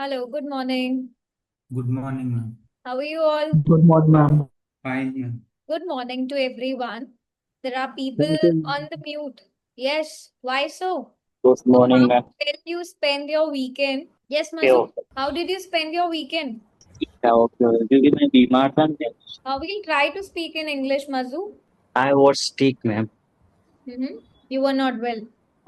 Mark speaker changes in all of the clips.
Speaker 1: Hello, good morning.
Speaker 2: Good morning, ma'am.
Speaker 1: How are you all?
Speaker 3: Good morning, ma'am.
Speaker 2: Fine, ma'am.
Speaker 1: Good morning to everyone. There are people
Speaker 3: Thank you.
Speaker 1: on the mute. Yes, why so?
Speaker 3: Good
Speaker 1: So,
Speaker 3: morning,
Speaker 1: how
Speaker 3: ma'am.
Speaker 1: did you spend your weekend? Yes, Mazu,
Speaker 3: Yo,
Speaker 1: how did you spend your weekend?
Speaker 3: क्या okay क्योंकि मैं बीमार था मैं
Speaker 1: We'll try to speak in English, Mazu.
Speaker 3: I was sick, ma'am.
Speaker 1: Mm-hmm. You were not well.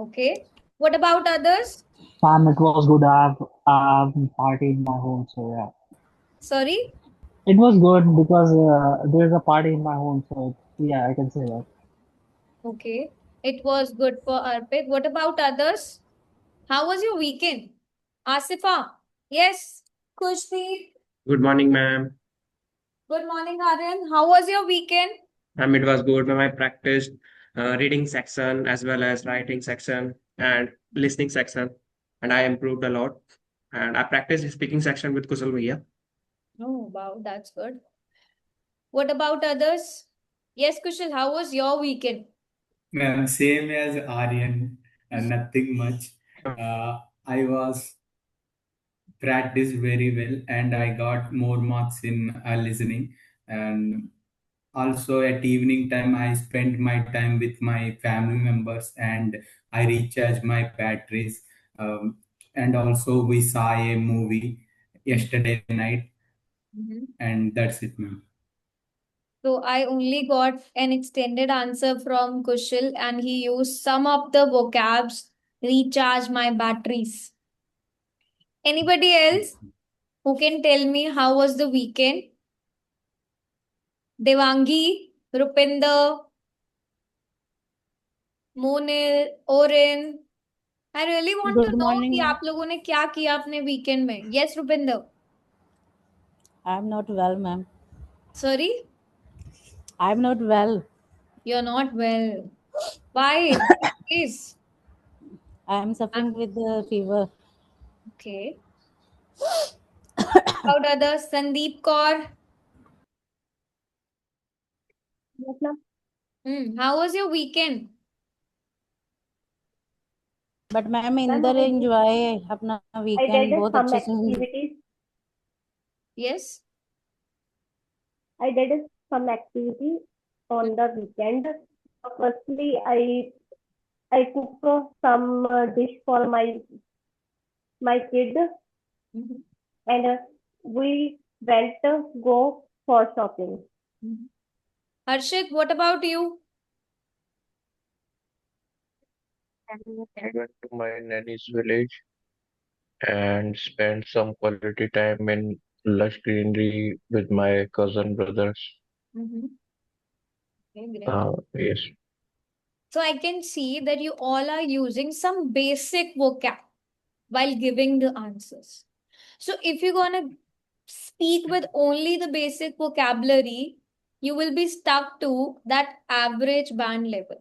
Speaker 1: Okay. What about others?
Speaker 4: Ma'am, it was good. I've partied in my home, so yeah.
Speaker 1: Sorry?
Speaker 4: It was good because there's a party in my home, so yeah, I can say that.
Speaker 1: Okay. It was good for Arpit. What about others? How was your weekend? Asifa? Yes. Kushdeep?
Speaker 5: Good morning, ma'am.
Speaker 1: Good morning, Aryan. How was your weekend?
Speaker 5: Ma'am, it was good, ma'am. I practiced reading section as well as writing section and listening section, and I improved a lot. And I practiced speaking section with Kusal Bhaiya.
Speaker 1: Oh, wow, that's good. What about others? Yes, Kushal, how was your weekend?
Speaker 2: Ma'am, same as Aryan, nothing much. I was practiced very well and I got more marks in listening. And also at evening time, I spent my time with my family members and I recharged my batteries. Um, and also we saw a movie yesterday night,
Speaker 1: Mhm.
Speaker 2: and that's it, ma'am.
Speaker 1: So I only got an extended answer from Kushal and he used some of the vocabs, recharge my batteries. Anybody else who can tell me how was the weekend? Devangi, Rupinder, Monil, Oren. I really want to
Speaker 6: Good
Speaker 1: know
Speaker 6: morning,
Speaker 1: कि
Speaker 6: ma'am.
Speaker 1: आप लोगों ने क्या किया अपने weekend में. Yes, Rupinder.
Speaker 6: I'm not well, ma'am.
Speaker 1: Sorry,
Speaker 6: I'm not well.
Speaker 1: you're not well. Why? Please.
Speaker 6: I'm suffering with the fever.
Speaker 1: Okay. About others, Sandeep Kaur.
Speaker 7: Yes, ma'am.
Speaker 1: How was your weekend?
Speaker 6: But ma'am
Speaker 7: Ma'am,
Speaker 6: Inder enjoy अपना
Speaker 7: I
Speaker 6: weekend
Speaker 7: did
Speaker 6: बहुत
Speaker 7: some
Speaker 6: अच्छे से
Speaker 7: activities.
Speaker 1: Yes.
Speaker 7: I did some activity on the weekend. Firstly, I cook some dish for my kid,
Speaker 1: Mhm.
Speaker 7: and we went to go for shopping.
Speaker 1: Mhm. Harshit, what about you?
Speaker 8: I went to my nanny's village and spent some quality time in lush greenery with my cousin brothers.
Speaker 1: Mm-hmm. Okay, great.
Speaker 8: Yes,
Speaker 1: So I can see that you all are using some basic vocab while giving the answers. So if you're gonna speak with only the basic vocabulary, you will be stuck to that average band level.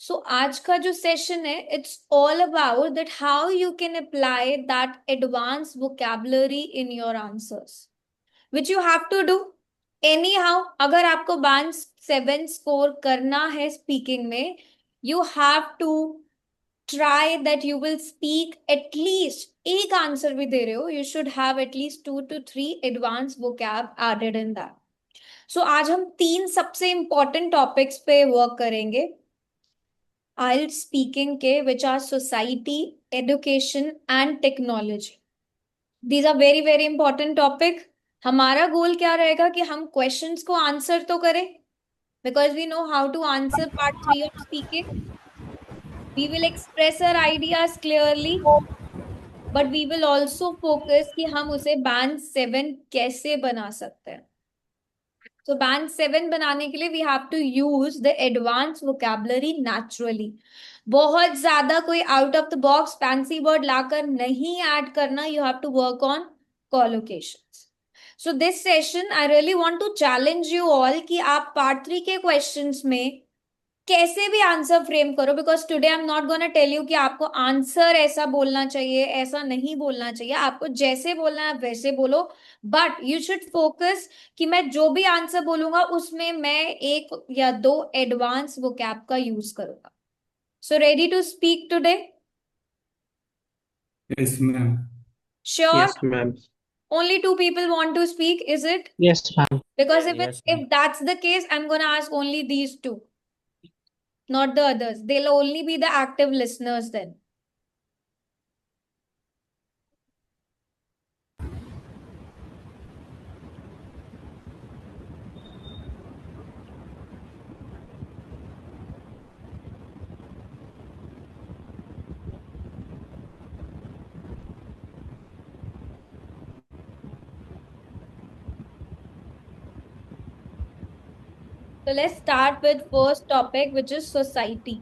Speaker 1: So आज का जो session है it's all about that how you can apply that advanced vocabulary in your answers which you have to do anyhow. अगर आपको band 7 score करना है speaking में, you have to try that you will speak at least एक answer भी दे रहे हो, you should have at least 2 to 3 advanced vocab added in that. So आज हम तीन सबसे important topics पे work करेंगे IELTS speaking के which are society, education and technology. These are very very important topic. हमारा गोल क्या रहेगा कि हम questions को आंसर तो करें because we know how to answer part 3 of speaking. We will express our ideas clearly but we will also focus कि हम उसे band 7 कैसे बना सकते हैं. So band 7 बनाने के लिए we have to use the advanced vocabulary naturally. बहुत ज्यादा कोई out of the box fancy word लाकर नहीं add करना. You have to work on collocations. So this session I really want to challenge you all कि आप part 3 के questions में कैसे भी आंसर फ्रेम करो because today I am not gonna tell you कि आपको आंसर ऐसा बोलना चाहिए ऐसा नहीं बोलना चाहिए. आपको जैसे बोलना है वैसे बोलो बट यू शुड फोकस कि मैं जो भी आंसर बोलूंगा उसमें मैं एक या दो एडवांस वोकैब का यूज करूंगा. So ready to speak today?
Speaker 2: Yes, ma'am.
Speaker 1: Sure?
Speaker 5: Yes, ma'am.
Speaker 1: Only 2 people want to speak, is it?
Speaker 4: Yes, ma'am.
Speaker 1: Because
Speaker 3: Yes, ma'am.
Speaker 1: if that's the case, I'm gonna ask only these 2, not the others. They'll only be the active listeners then. So let's start with first topic, which is society.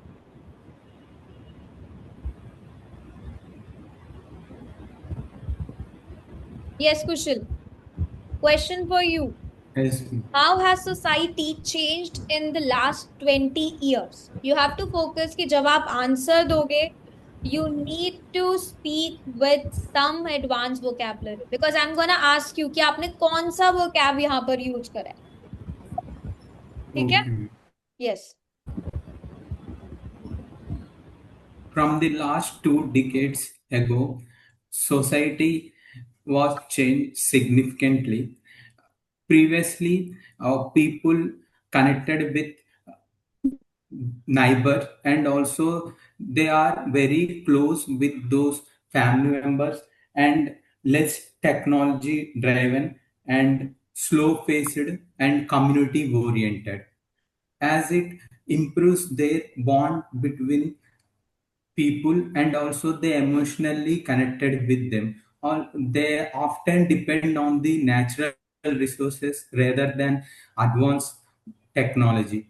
Speaker 1: Yes, Kushal. Question for you.
Speaker 2: Yes.
Speaker 1: How has society changed in the last 20 years? You have to focus कि जब आप answer दोगे, you need to speak with some advanced vocabulary. Because I'm gonna ask you कि आपने कौन सा vocab यहाँ पर use करा है? ठीक है?
Speaker 2: Okay.
Speaker 1: Yes.
Speaker 2: From the last 2 decades ago, society was changed significantly. Previously, people connected with neighbor, and also they are very close with those family members, and less technology driven and slow paced and community oriented, as it improves their bond between people, and also they emotionally connected with them. All they often depend on the natural resources rather than advanced technology.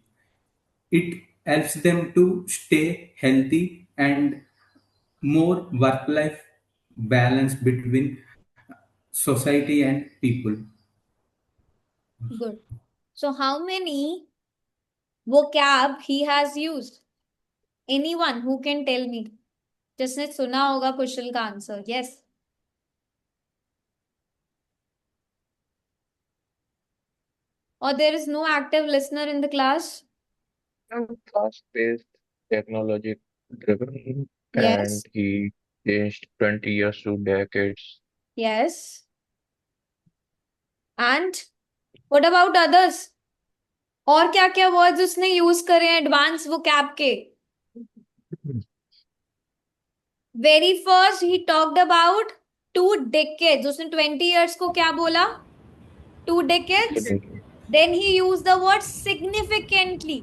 Speaker 2: It helps them to stay healthy and more work-life balance between society and people.
Speaker 1: Good. So how many vocab he has used? Anyone who can tell me? जिसने सुना होगा कुशल का answer. Yes. Or there is no active listener in the class?
Speaker 8: Fast-paced, technology-driven,
Speaker 1: Yes.
Speaker 8: and he changed 20 years to decades.
Speaker 1: Yes. And what about others? और क्या क्या words उसने use करे हैं एडवांस vocab के? Very first he talked about 2 decades. उसने 20 years को क्या बोला? 2 decades. Then he used the word significantly.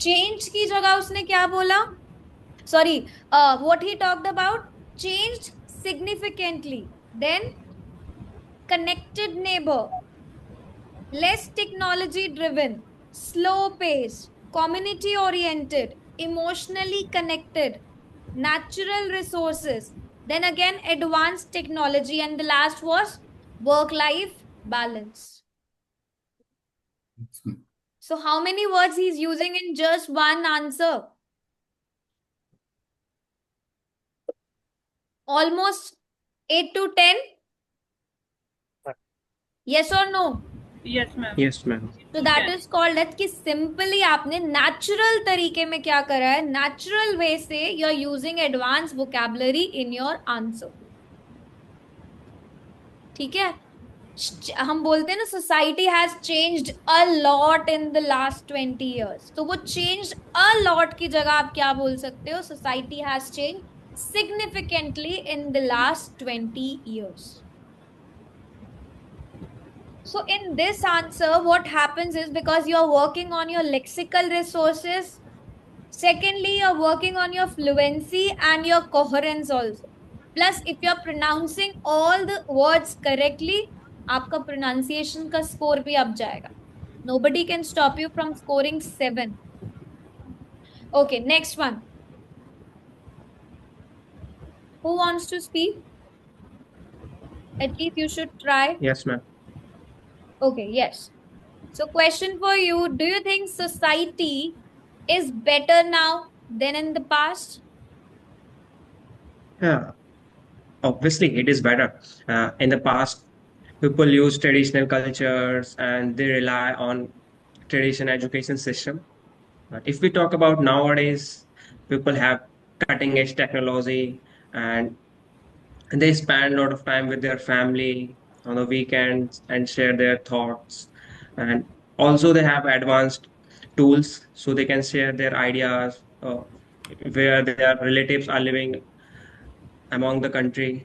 Speaker 1: Change की जगह उसने क्या बोला? Sorry, what he talked about? Changed significantly. Then connected neighbor, less technology driven, slow paced, community oriented, emotionally connected, natural resources, then again advanced technology, and the last was work life balance. So how many words he's using in just one answer? Almost 8 to 10? Yes or no?
Speaker 6: Yes, ma'am.
Speaker 5: Yes, ma'am.
Speaker 1: So that is called that कि simply आपने natural तरीके में क्या करा है? Natural way से you're using advanced vocabulary in your answer. ठीक है? हम बोलते हैं ना society has changed a lot in the last 20 years. तो वो changed a lot की जगह आप क्या बोल सकते हो? Society has changed significantly in the last 20 years. So in this answer, what happens is because you're working on your lexical resources, secondly, you're working on your fluency and your coherence also. Plus, if you're pronouncing all the words correctly, आपका pronunciation का score भी up जाएगा. Nobody can stop you from scoring 7. Okay, next one. Who wants to speak? At least you should try.
Speaker 5: Yes, ma'am.
Speaker 1: Okay, yes. So question for you, do you think society is better now than in the past?
Speaker 5: Yeah, obviously it is better. In the past, people use traditional cultures and they rely on traditional education system. But if we talk about nowadays, people have cutting edge technology and And they spend a lot of time with their family on the weekends and share their thoughts. And also they have advanced tools so they can share their ideas where their relatives are living among the country.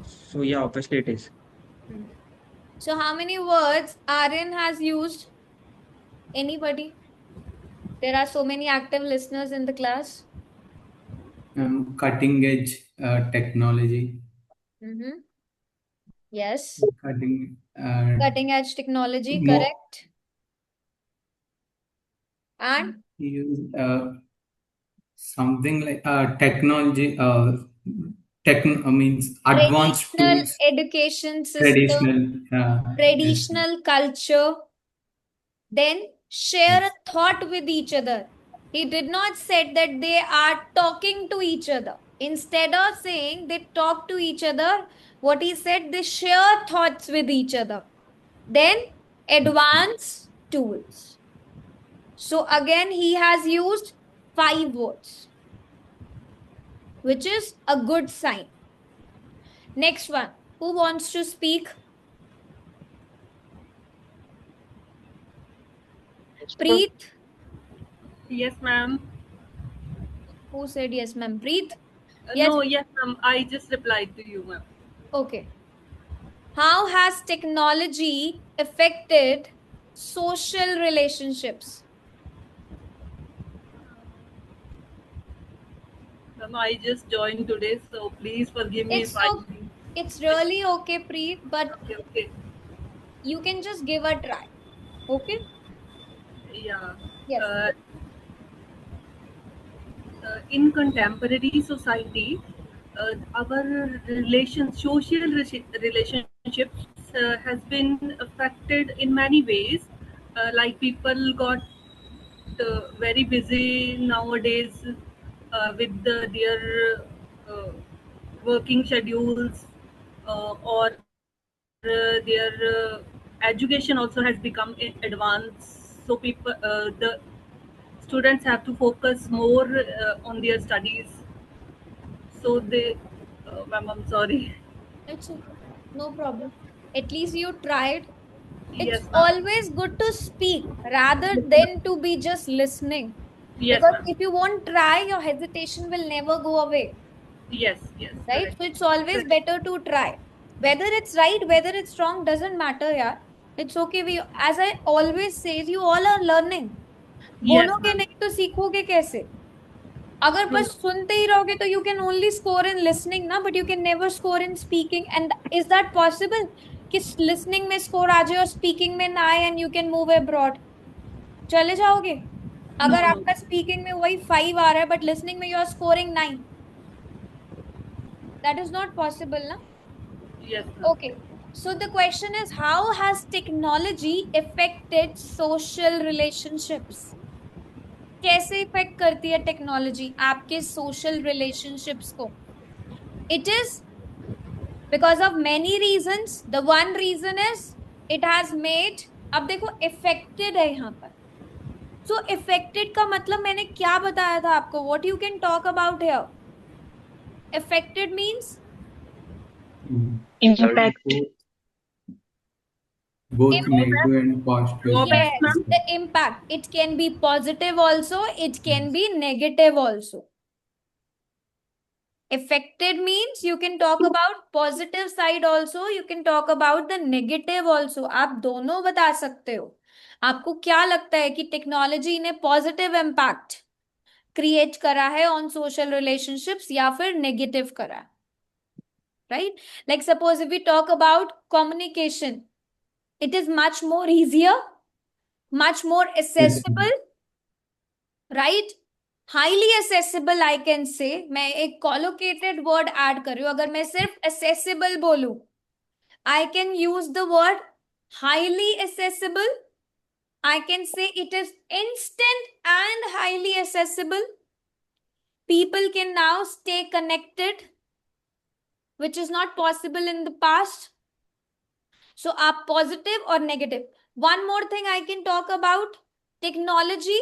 Speaker 5: So yeah, obviously it is.
Speaker 1: So how many words Aryan has used? Anybody? There are so many active listeners in the class.
Speaker 2: Cutting edge technology.
Speaker 1: Mm-hmm. Yes.
Speaker 2: Cutting
Speaker 1: Cutting edge technology,
Speaker 2: more
Speaker 1: correct. And
Speaker 2: use something like technology. Means advanced
Speaker 1: traditional
Speaker 2: tools.
Speaker 1: education system,
Speaker 2: Traditional. Yes.
Speaker 1: traditional culture. Then share a thought with each other. He did not say that they are talking to each other. Instead of saying they talk to each other, what he said, they share thoughts with each other. Then advanced tools. So again, he has used 5 words, which is a good sign. Next one. Who wants to speak? Preet.
Speaker 9: Yes, ma'am.
Speaker 1: Who said yes, ma'am? Preet? Yes.
Speaker 9: No, yes, ma'am. I just replied to you, ma'am.
Speaker 1: Okay. How has technology affected social relationships?
Speaker 9: Ma'am, I just joined today, so please forgive me if I.
Speaker 1: It's really okay, Preet, but
Speaker 9: Okay.
Speaker 1: you can just give a try. Okay?
Speaker 9: Yeah.
Speaker 1: Yes.
Speaker 9: In contemporary society, our relationships has been affected in many ways. Like people got very busy nowadays with their working schedules, or their education also has become advanced. So the students have to focus more on their studies. So they, ma'am, I'm sorry.
Speaker 1: It's okay. No problem. At least you tried. It's
Speaker 9: Yes, ma'am.
Speaker 1: always good to speak rather than to be just listening.
Speaker 9: Yes,
Speaker 1: Because
Speaker 9: ma'am.
Speaker 1: if you won't try, your hesitation will never go away.
Speaker 9: Yes,
Speaker 1: Right?
Speaker 9: correct.
Speaker 1: So it's always better to try. Whether it's right, whether it's wrong, doesn't matter, yeah. It's okay. As I always say, you all are learning.
Speaker 9: Yes,
Speaker 1: बोलोगे
Speaker 9: ma'am.
Speaker 1: नहीं तो सीखोगे कैसे? अगर
Speaker 9: True.
Speaker 1: बस सुनते ही रहोगे तो you can only score in listening ना, but you can never score in speaking. And is that possible? कि listening में score आ जाए और speaking में ना आए and you can move abroad? चले जाओगे? अगर
Speaker 9: No, no.
Speaker 1: आपका speaking में वही 5 आ रहा है but listening में you are scoring 9. That is not possible ना?
Speaker 9: Yes, ma'am.
Speaker 1: Okay. So the question is, how has technology affected social relationships? कैसे इफेक्ट करती है टेक्नोलॉजी आपके सोशल रिलेशनशिप्स को? It is because of many reasons. The one reason is it has made. अब देखो affected है यहाँ पर. सो इफेक्टेड का मतलब मैंने क्या बताया था आपको? What you can talk about here? Affected means
Speaker 6: Impact.
Speaker 2: Both negative and positive.
Speaker 1: yes, the impact. It can be positive also, it can be negative also. Affected means you can talk about positive side also, you can talk about the negative also. आप दोनों बता सकते हो. आपको क्या लगता है कि टेक्नोलॉजी ने पॉजिटिव इम्पैक्ट क्रिएट करा है ऑन सोशल रिलेशनशिप्स या फिर नेगेटिव करा है? Right? Like suppose if we talk about communication, it is much more easier, much more accessible, right? Highly accessible, I can say. मैं एक collocated word add कर रही हूँ. अगर मैं सिर्फ accessible बोलूं, I can use the word highly accessible. I can say it is instant and highly accessible. People can now stay connected, which is not possible in the past. So, आप positive or negative. One more thing I can talk about. Technology,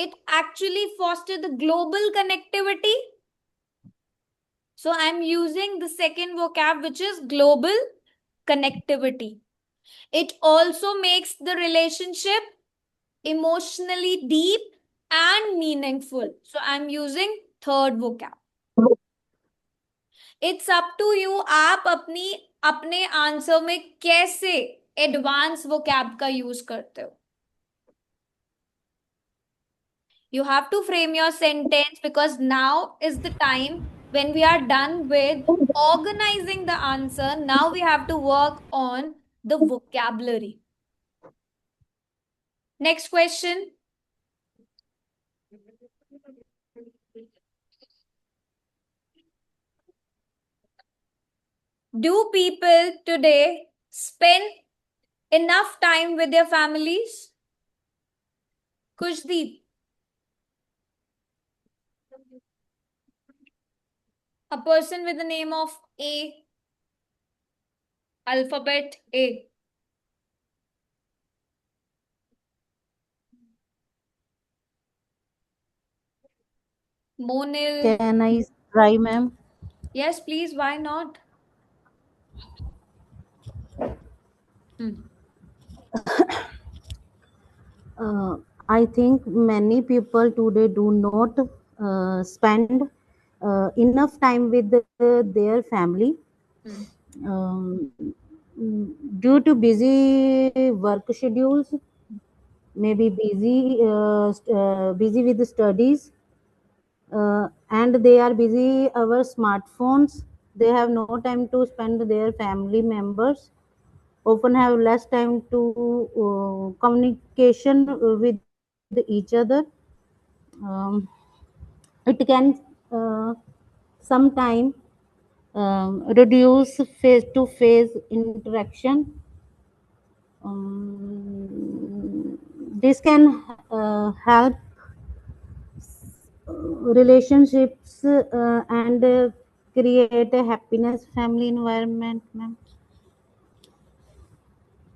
Speaker 1: it actually fostered the global connectivity. So I'm using the second vocab, which is global connectivity. It also makes the relationship emotionally deep and meaningful. So I'm using third vocab. It's up to you, आप अपने answer में कैसे advance vocab का use करते हो. You have to frame your sentence, because now is the time when we are done with organizing the answer. Now we have to work on the vocabulary. Next question. Do people today spend enough time with their families? Kushdeep. A person with the name of A. Alphabet A. Monil.
Speaker 6: Can I try, ma'am?
Speaker 1: Yes, please. Why not?
Speaker 6: I think many people today do not spend enough time with their family. Due to busy work schedules, maybe busy with studies, and they are busy our smartphones. They have no time to spend their family members. Often have less time to communication with each other. It can sometime reduce face-to-face interaction. This can help relationships and create a happiness family environment, ma'am.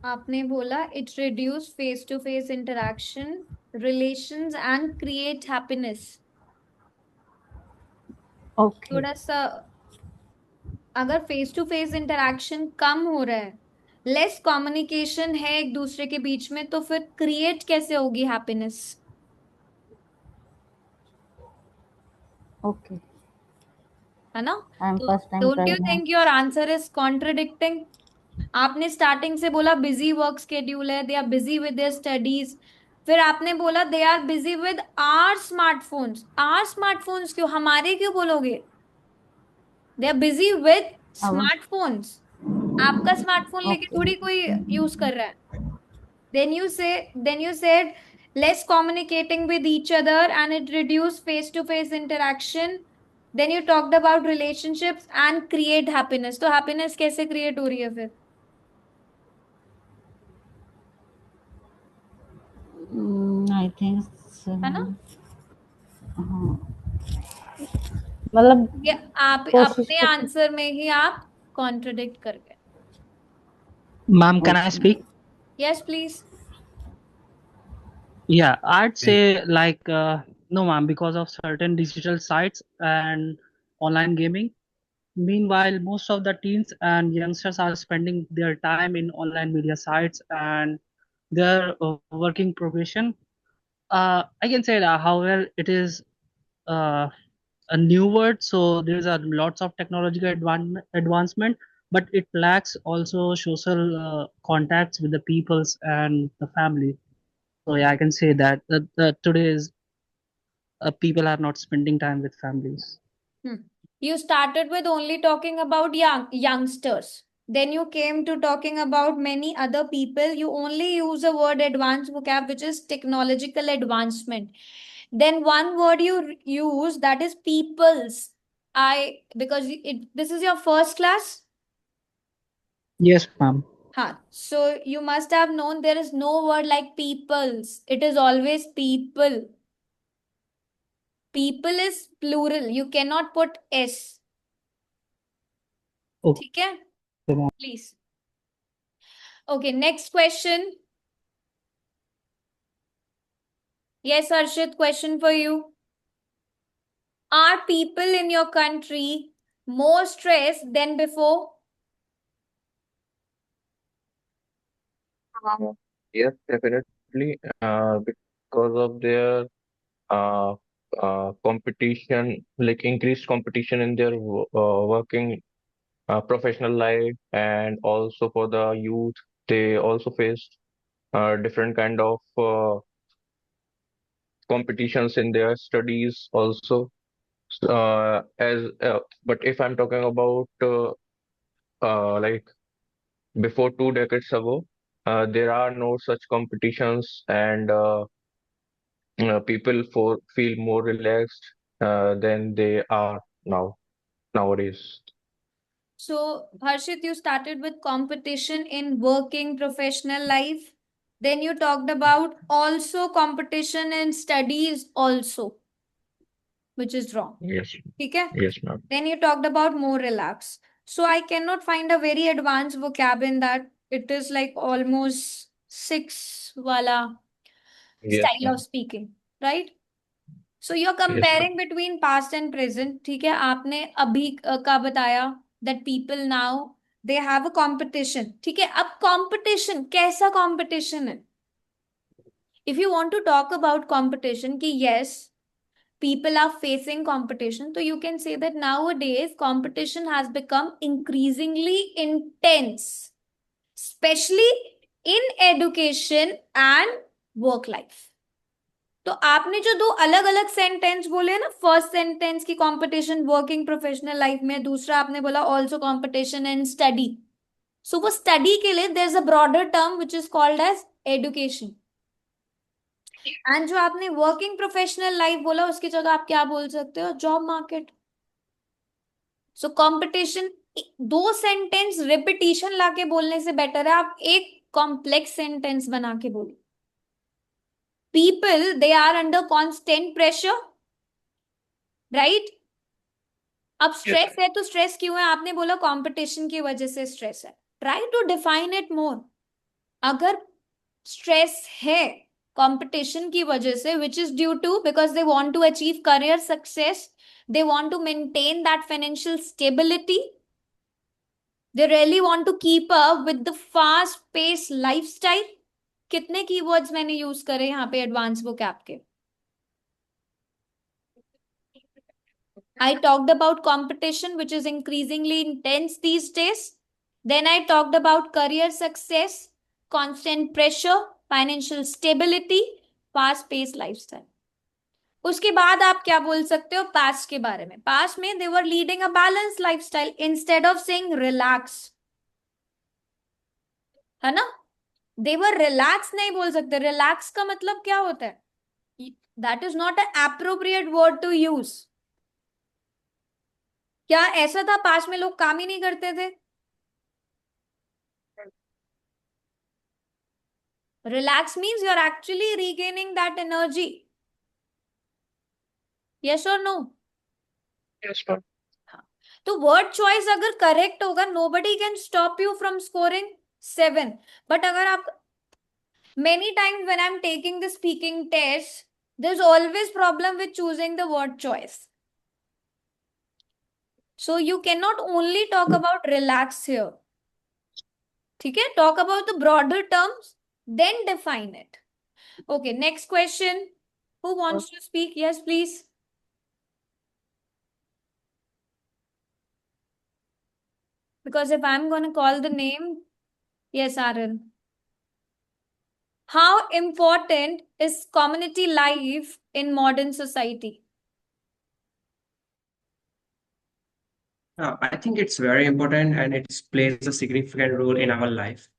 Speaker 1: आपने बोला it reduce face-to-face interaction, relations and create happiness.
Speaker 6: Okay.
Speaker 1: थोड़ा सा अगर face to face interaction कम हो रहा है, less communication है एक दूसरे के बीच में, तो फिर क्रिएट कैसे होगी हैप्पीनेस?
Speaker 6: Okay.
Speaker 1: है ना?
Speaker 6: I'm first time
Speaker 1: don't you
Speaker 6: trying.
Speaker 1: Think your answer is contradicting? आपने स्टार्टिंग से बोला बिजी वर्क स्केड्यूल है, they are busy with their studies. फिर आपने बोला they are busy with our smartphones. Our smartphones क्यों, हमारे क्यों बोलोगे? They are busy with smartphones. आपका स्मार्टफोन लेके थोड़ी कोई यूज कर रहा है. then you said less communicating with each other and it reduced face to face interaction. then you talked about relationships and create happiness. तो happiness कैसे create हो रही है फिर?
Speaker 6: I think
Speaker 1: है ना?
Speaker 6: मतलब
Speaker 1: ये आप
Speaker 6: कोशिश
Speaker 1: अपने आंसर में ही आप कॉन्ट्रडिक्ट कर गए.
Speaker 4: Ma'am, can I speak?
Speaker 1: Yes, please.
Speaker 4: Yeah, I'd say like no, ma'am, because of certain digital sites and online gaming. Meanwhile, most of the teens and youngsters are spending their time in online media sites and their working profession. I can say that, however, it is uh, a new word, so there's a lots of technological advancement, but it lacks also social contacts with the peoples and the family. So yeah, I can say that today's people are not spending time with families.
Speaker 1: You started with only talking about youngsters. Then you came to talking about many other people. You only use a word advanced vocab, which is technological advancement. Then one word you use, that is peoples. Because this is your first class.
Speaker 4: Yes, ma'am.
Speaker 1: So you must have known there is no word like peoples. It is always people. People is plural. You cannot put S.
Speaker 4: Okay.
Speaker 1: ठीक है? Please. Okay, next question. Yes, Arshit, question for you. Are people in your country more stress than before?
Speaker 8: Yes, definitely. Because of their uh, competition, like increased competition in their working professional life, and also for the youth, they also faced different kind of competitions in their studies also. But if I'm talking about like before 2 decades ago, there are no such competitions, and people feel more relaxed than they are nowadays.
Speaker 1: So, Harshit, you started with competition in working professional life. Then you talked about also competition in studies also, which is wrong.
Speaker 8: Yes,
Speaker 1: Okay?
Speaker 8: yes, ma'am.
Speaker 1: Then you talked about more relax. So I cannot find a very advanced vocab in that. It is like almost six wala
Speaker 8: Yes,
Speaker 1: style of
Speaker 8: ma'am.
Speaker 1: speaking, right? So you're
Speaker 8: Yes, ma'am.
Speaker 1: comparing between past and present. ठीक है आपने अभी का बताया that people now they have a competition. ठीक है अब competition कैसा competition है? If you want to talk about competition कि yes people are facing competition, so you can say that nowadays competition has become increasingly intense, especially in education and work life. तो आपने जो दो अलग अलग sentence बोले ना, फर्स्ट सेंटेंस की कंपटीशन वर्किंग प्रोफेशनल लाइफ में, दूसरा आपने बोला also competition in study. So वो स्टडी के लिए there is a broader term which is called as education. And जो आपने वर्किंग प्रोफेशनल लाइफ बोला उसकी जगह आप क्या बोल सकते हो? Job market. सो कंपटीशन, दो सेंटेंस रिपीटिशन लाके बोलने से बेटर है आप एक कॉम्प्लेक्स सेंटेंस बना के बोलो. People they are under constant pressure, right? अब स्ट्रेस है तो स्ट्रेस क्यों है? आपने बोला कंपटीशन की वजह से स्ट्रेस है. Try to define it more. अगर स्ट्रेस है कंपटीशन की वजह से which is due to because they want to achieve career success, they want to maintain that financial stability, they really want to keep up with the fast paced lifestyle. कितने keywords मैंने use करे यहाँ पे advance vocab के? I talked about competition which is increasingly intense these days. Then I talked about career success, constant pressure, financial stability, fast paced lifestyle. उसके बाद आप क्या बोल सकते हो पास्ट के बारे में? पास्ट में they were leading a balanced lifestyle instead of saying relax, है ना? they were relaxed नहीं बोल सकते. relax का मतलब क्या होता है? that is not an appropriate word to use. क्या ऐसा था पास्ट में लोग काम ही नहीं करते थे? relax means you're actually regaining that energy. yes or no?
Speaker 8: Yes, ma'am.
Speaker 1: तो वर्ड चॉइस अगर करेक्ट होगा nobody can stop you from scoring 7. But अगर आप many times when I'm taking the speaking test, there's always problem with choosing the word choice. So you cannot only talk about relax here. ठीक है? Talk about the broader terms, then define it. Okay, next question. Who wants to speak? Yes, please. Because if I'm going to call the name, yes, Aaron. How important is community life in modern society?
Speaker 5: I think it's very important and it plays a significant role in our life.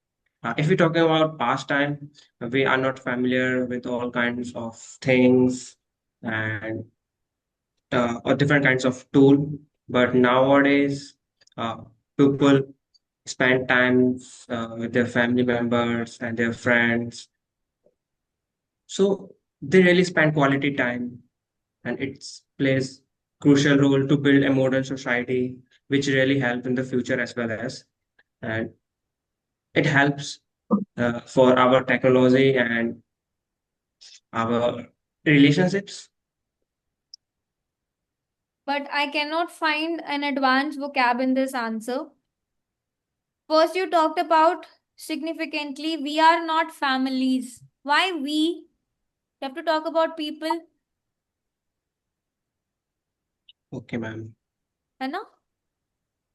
Speaker 5: If we're talking about pastime, we are not familiar with all kinds of things and or different kinds of tool. But nowadays, uh, people spend time with their family members and their friends. So they really spend quality time, and it plays crucial role to build a modern society, which really help in the future as well as, and it helps for our technology and our relationships.
Speaker 1: but I cannot find an advanced vocab in this answer. First, you talked about significantly, we are not families. Why we? You have to talk about people,
Speaker 5: Okay, ma'am.
Speaker 1: है ना?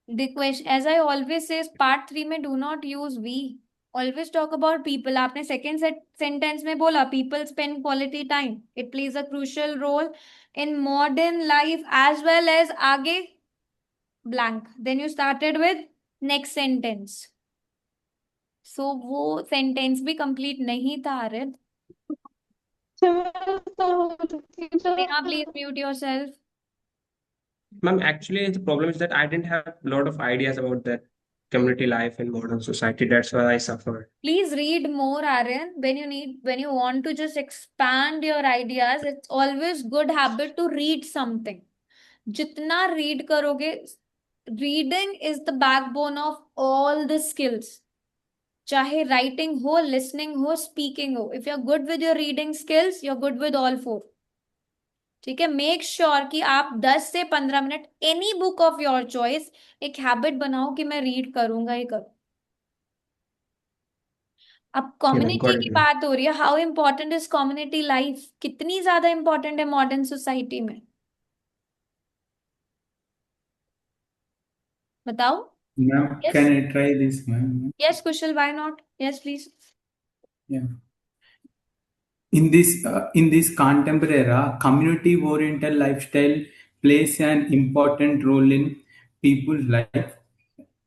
Speaker 1: The question, as I always say, part 3 में do not use we. Always talk about people. आपने second sentence में बोला people spend quality time. It plays a crucial role in modern life as well as आगे blank. Then you started with next sentence. So वो sentence भी complete नहीं था आरिद. Neha, please mute yourself.
Speaker 5: Ma'am, actually, the problem is that I didn't have a lot of ideas about that community life in modern society. That's why I suffered.
Speaker 1: Please read more, Aryan. When you want to just expand your ideas, it's always good habit to read something. जितना read करोगे, reading is the backbone of all the skills. चाहे writing हो, listening हो, speaking हो. If you're good with your reading skills, you're good with all four. ठीक है, make sure कि आप 10 से 15 minute any book of your choice एक हैबिट बनाओ कि मैं रीड करूंगा ही करूँ. अब
Speaker 5: Yeah, ma'am,
Speaker 1: कम्युनिटी
Speaker 5: got
Speaker 1: की
Speaker 5: it, ma'am.
Speaker 1: बात हो रही है. How important is community life? कितनी ज्यादा इम्पोर्टेंट है मॉडर्न सोसाइटी में? बताओ.
Speaker 2: Ma'am,
Speaker 1: Yes.
Speaker 2: can I try this, ma'am?
Speaker 1: Yes, Kushal, why not? Yes, please.
Speaker 2: Yeah. In this contemporary era, community-oriented lifestyle plays an important role in people's life,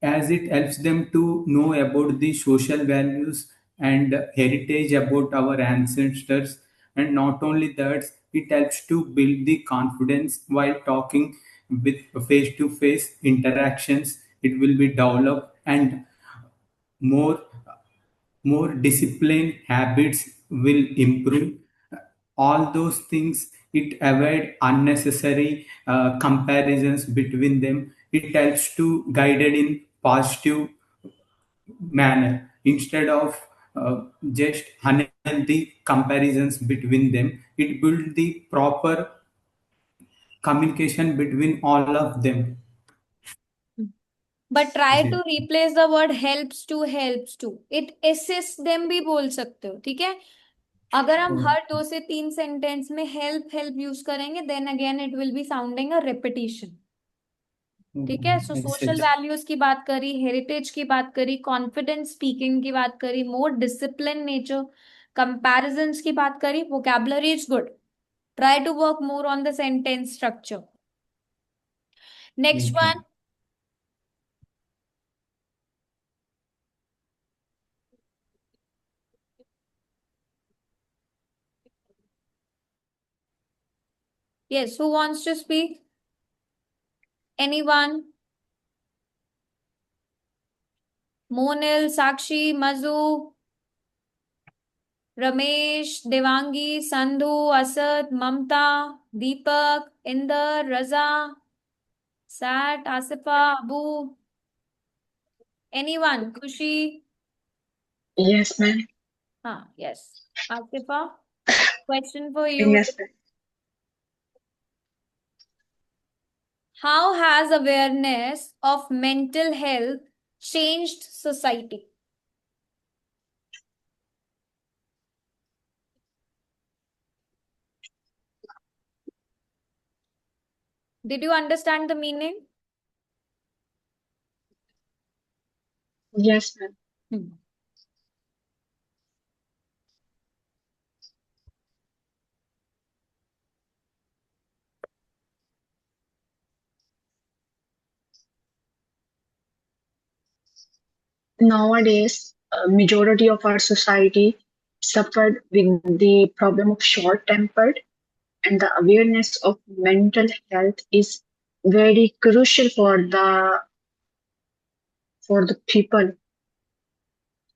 Speaker 2: as it helps them to know about the social values and heritage about our ancestors. And not only that, it helps to build the confidence while talking with face-to-face interactions. It will be developed, and more disciplined habits will improve. All those things, it avoid unnecessary comparisons between them. It helps to guide it in positive manner instead of just unhealthy comparisons between them. It builds the proper communication between all of them.
Speaker 1: But try
Speaker 2: जी.
Speaker 1: To replace the word helps to it assist them भी बोल सकते हो. ठीक है, अगर हम हर 2 से 3 सेंटेंस में हेल्प यूज करेंगे, then again it will be sounding a repetition. ठीक है, सो सोशल वैल्यूज की बात करी, हेरिटेज की बात करी, कॉन्फिडेंस स्पीकिंग की बात करी, मोर डिसिप्लिन नेचर, कंपैरिजंस की बात करी. Vocabulary is good. Try to work more on the sentence structure. Next one. Yes, who wants to speak? Anyone? Monil, Sakshi, Mazu, Ramesh, Devangi, Sandhu, Asad, Mamta, Deepak, Inder, Raza, Sat, Asifa, Abu. Anyone? Khushi?
Speaker 10: Yes, ma'am.
Speaker 1: Yes. Asifa, question for you.
Speaker 10: Yes, ma'am.
Speaker 1: How has awareness of mental health changed society? Did you understand the meaning?
Speaker 10: Yes, ma'am. Nowadays, a majority of our society suffered with the problem of short-tempered, and the awareness of mental health is very crucial for the people,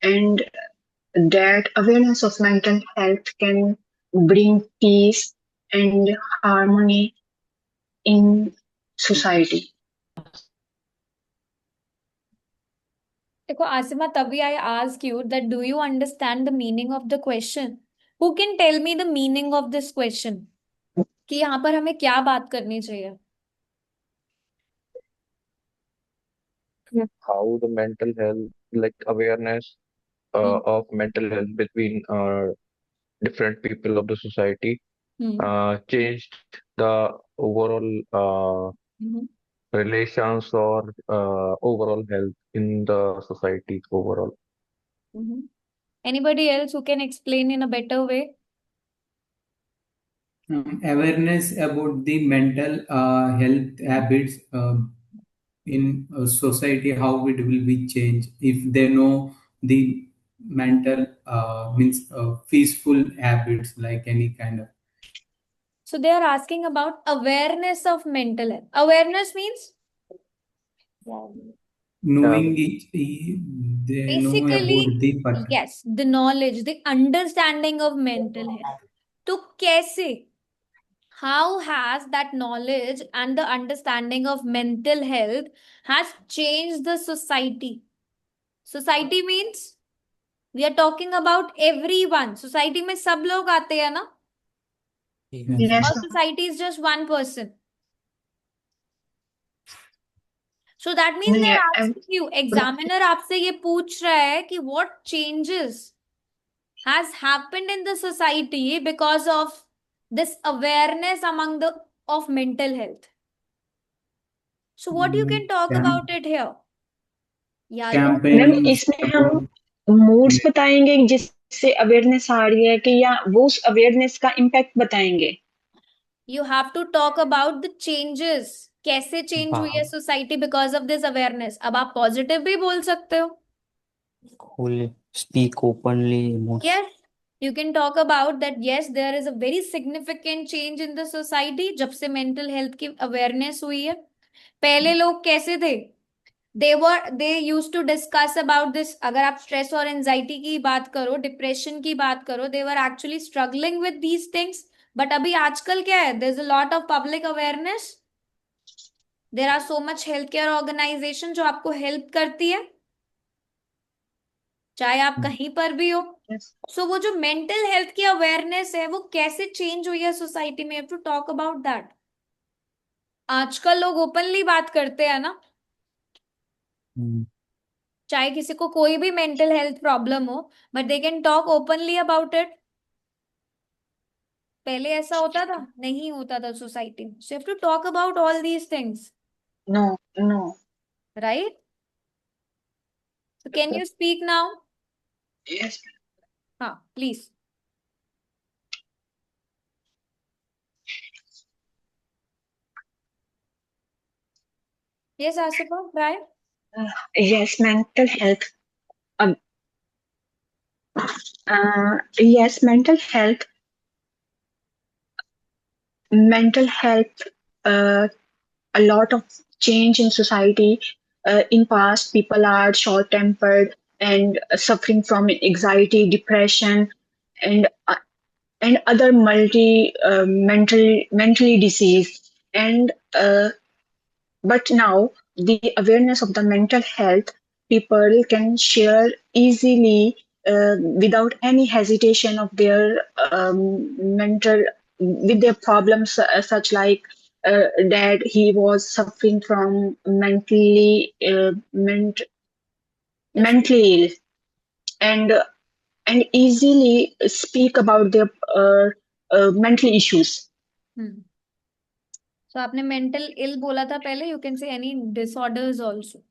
Speaker 10: and that awareness of mental health can bring peace and harmony in society.
Speaker 1: देखो आसिमा, तभी I ask you that do you understand the meaning of the question? Who can tell me the meaning of this question? कि यहाँ पर हमें क्या बात करनी चाहिए?
Speaker 8: how the mental health, like awareness
Speaker 1: Hmm.
Speaker 8: of mental health between different people of the society
Speaker 1: Hmm.
Speaker 8: changed the overall
Speaker 1: Mhm.
Speaker 8: relations or overall health in the society overall.
Speaker 1: Mhm. Anybody else who can explain in a better way?
Speaker 2: Awareness about the mental health habits in society, how it will be changed if they know the mental means peaceful habits like any kind of
Speaker 1: So they are asking about awareness of mental health. Awareness means
Speaker 2: knowing they know about
Speaker 1: basically,
Speaker 2: the person.
Speaker 1: yes, the knowledge, the understanding of mental health. तो कैसे? How has that knowledge and the understanding of mental health has changed the society? Society means we are talking about everyone. Society में सब लोग आते हैं ना?
Speaker 2: Yes.
Speaker 10: Yes,
Speaker 1: Or
Speaker 10: ma'am.
Speaker 1: society is just one person. So that means
Speaker 10: Yeah,
Speaker 1: they're asking you, examiner आपसे ये पूछ रहा है कि what changes has happened in the society because of this awareness among the of mental health. So what you can talk about it here? या तो
Speaker 10: ma'am
Speaker 2: Campaigns
Speaker 10: इसमें हम
Speaker 2: about
Speaker 10: मूड्स बताएंगे जिससे अवेयरनेस आ रही है कि या वो उस अवेयरनेस का इम्पैक्ट बताएंगे.
Speaker 1: you have to talk about the changes. कैसे चेंज हुई है society because of this awareness. अब आप पॉजिटिव भी बोल सकते हो.
Speaker 3: Whole speak openly.
Speaker 1: Yes, you can talk about that. Yes, there is a very significant change in the society जब से mental health की awareness हुई है. पहले लोग कैसे थे? They used to discuss about this. अगर आप stress और anxiety की बात करो, depression की बात करो, they were actually struggling with these things. But अभी आजकल क्या है? There's a lot of public awareness. There are so much healthcare organization जो आपको help करती है, चाहे आप कहीं पर भी हो. सो वो जो मेंटल हेल्थ की अवेयरनेस है वो कैसे चेंज हुई है सोसाइटी में, टू टॉक अबाउट दैट. आजकल लोग ओपनली बात करते हैं ना, चाहे किसी को कोई भी मेंटल हेल्थ प्रॉब्लम हो, but they can talk openly about it. पहले ऐसा होता था? नहीं होता था सोसाइटी में. So have to talk about all these things,
Speaker 10: No, no.
Speaker 1: Right? So can you speak now?
Speaker 10: Yes.
Speaker 1: हाँ, please. Yes Asifa, try.
Speaker 10: Yes, mental health. Um, yes, mental health. A lot of change in society. In past, people are short-tempered and suffering from anxiety, depression, and other mentally disease. And but now the awareness of the mental health, people can share easily without any hesitation of their mental with their problems, such like that he was suffering from mentally ill, and easily speak about their mental issues.
Speaker 1: So आपने mental इल बोला था पहले. You can से any disorders also.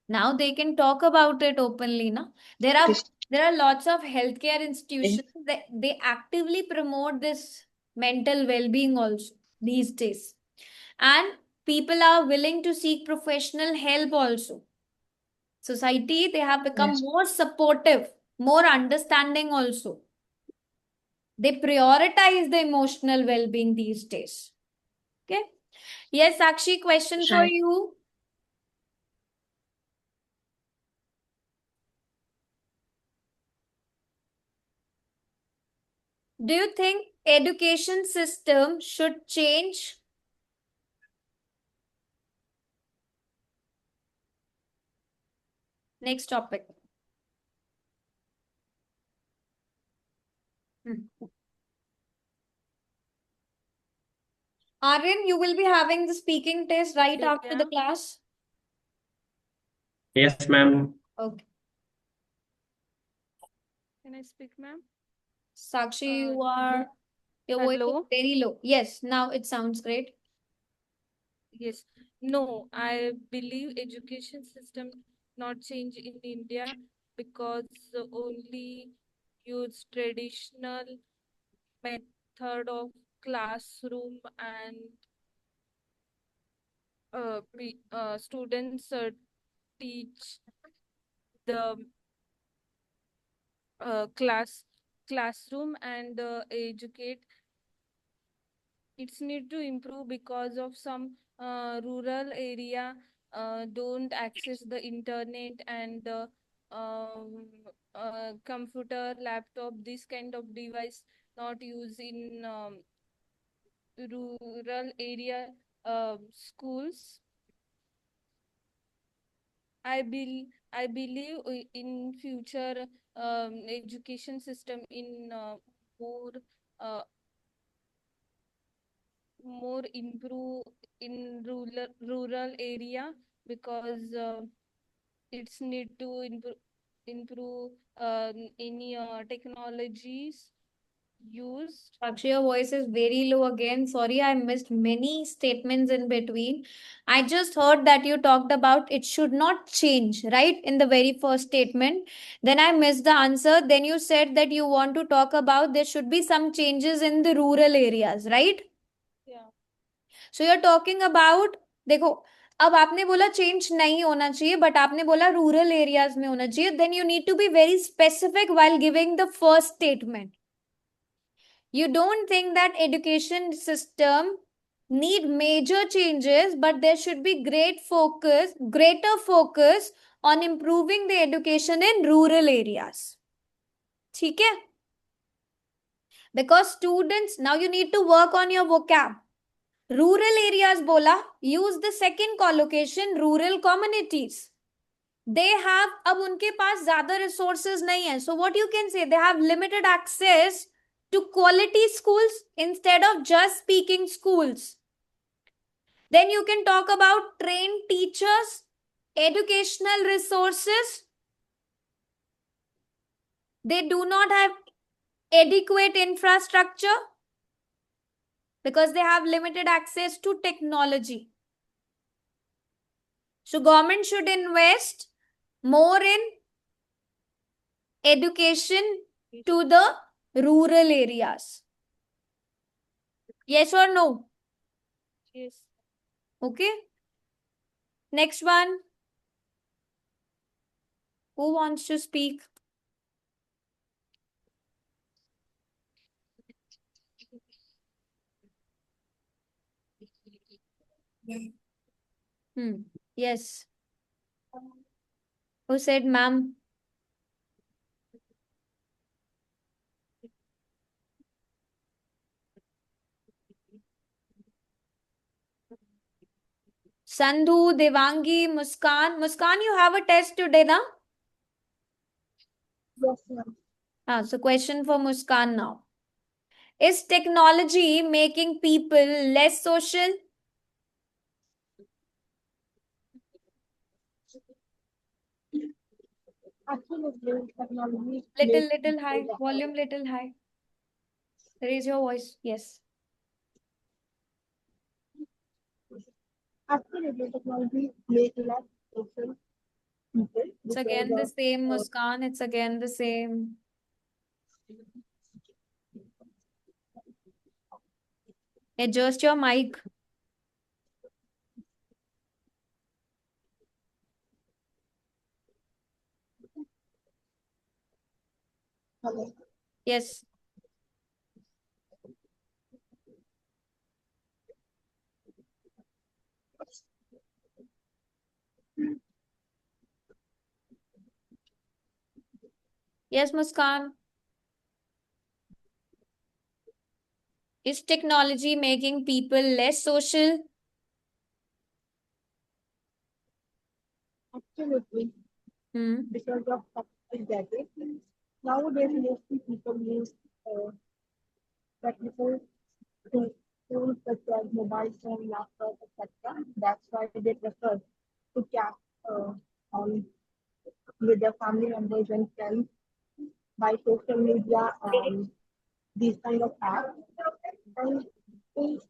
Speaker 1: Now they can talk about it openly, na? There are lots of healthcare institutions that they actively promote this mental well-being also these days, and people are willing to seek professional help also. Society, they have become
Speaker 10: Yes.
Speaker 1: more supportive, more understanding also. They prioritize the emotional well-being these days. Okay. Yes, Sakshi, question for
Speaker 10: Right.
Speaker 1: you. Do you think education system should change? Next topic. Aryan, you will be having the speaking test right after the class.
Speaker 5: Yes, ma'am.
Speaker 1: Okay.
Speaker 11: Can I speak, ma'am?
Speaker 1: Sakshi, your voice is
Speaker 11: Hello.
Speaker 1: very low. Yes, now it sounds great.
Speaker 11: Yes. No, I believe education system not change in India because only use traditional method of classroom and students teach the classroom and educate. It's need to improve because of some rural area don't access the internet and computer, laptop, this kind of device not used in rural area schools. I believe in future education system in more uh, more improve in rural area because it's need to improve any technologies used.
Speaker 1: Sakshi, your voice is very low again. Sorry, I missed many statements in between. I just heard that you talked about it should not change, right? In the very first statement. Then I missed the answer. Then you said that you want to talk about there should be some changes in the rural areas, right?
Speaker 11: Yeah.
Speaker 1: So you are talking about देखो अब आपने बोला change नहीं होना चाहिए but आपने बोला rural areas में होना चाहिए then you need to be very specific while giving the first statement you don't think that education system need major changes but there should be greater focus on improving the education in rural areas ठीक है because students now you need to work on your vocab rural areas बोला use the second collocation rural communities they have अब उनके पास ज्यादा resources नहीं है so what you can say they have limited access to quality schools instead of just speaking schools. Then you can talk about trained teachers, educational resources. They do not have adequate infrastructure because they have limited access to technology. So government should invest more in education to the rural areas. Yes or no?
Speaker 11: Yes.
Speaker 1: Okay. Next one. Who wants to speak? Yes. Who said ma'am? Sandhu, Devangi, Muskan. Muskan, you have a test today, na?
Speaker 10: Yes, ma'am.
Speaker 1: So question for Muskan now. Is technology making people less social?
Speaker 10: Absolutely, technology
Speaker 1: Little high. Volume little high. Raise your voice. Yes.
Speaker 10: absolutely technology make less social people
Speaker 1: It's again the same, Muskan. It's again the same. Adjust your mic.
Speaker 10: Hello.
Speaker 1: Yes. Yes, Muskan. Is technology making people less social?
Speaker 10: Absolutely. Because of gadgets. Nowadays, mostly people use technical tools such as mobile phone, laptop, etc. That's why they prefer to chat with their family members and friends by social media and these kind of apps. And in-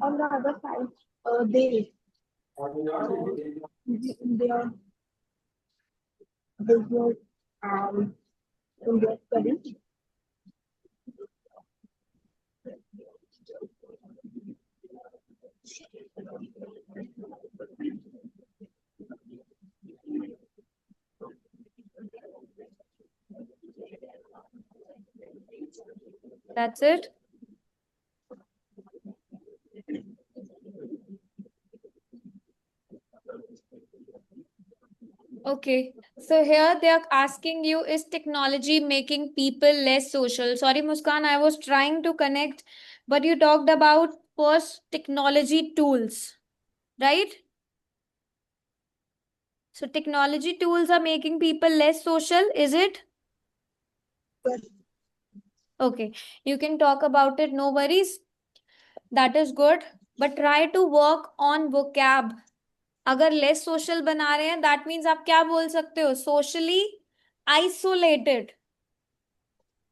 Speaker 10: on the other side, they in their business and in their studies.
Speaker 1: That's it. Okay. So here they are asking you, is technology making people less social? Sorry, Muskan, I was trying to connect, but you talked about first technology tools, right? So technology tools are making people less social, is it? Okay. You can talk about it, no worries. That is good. But try to work on vocab. अगर less social बना रहे हैं that means आप क्या बोल सकते हो socially isolated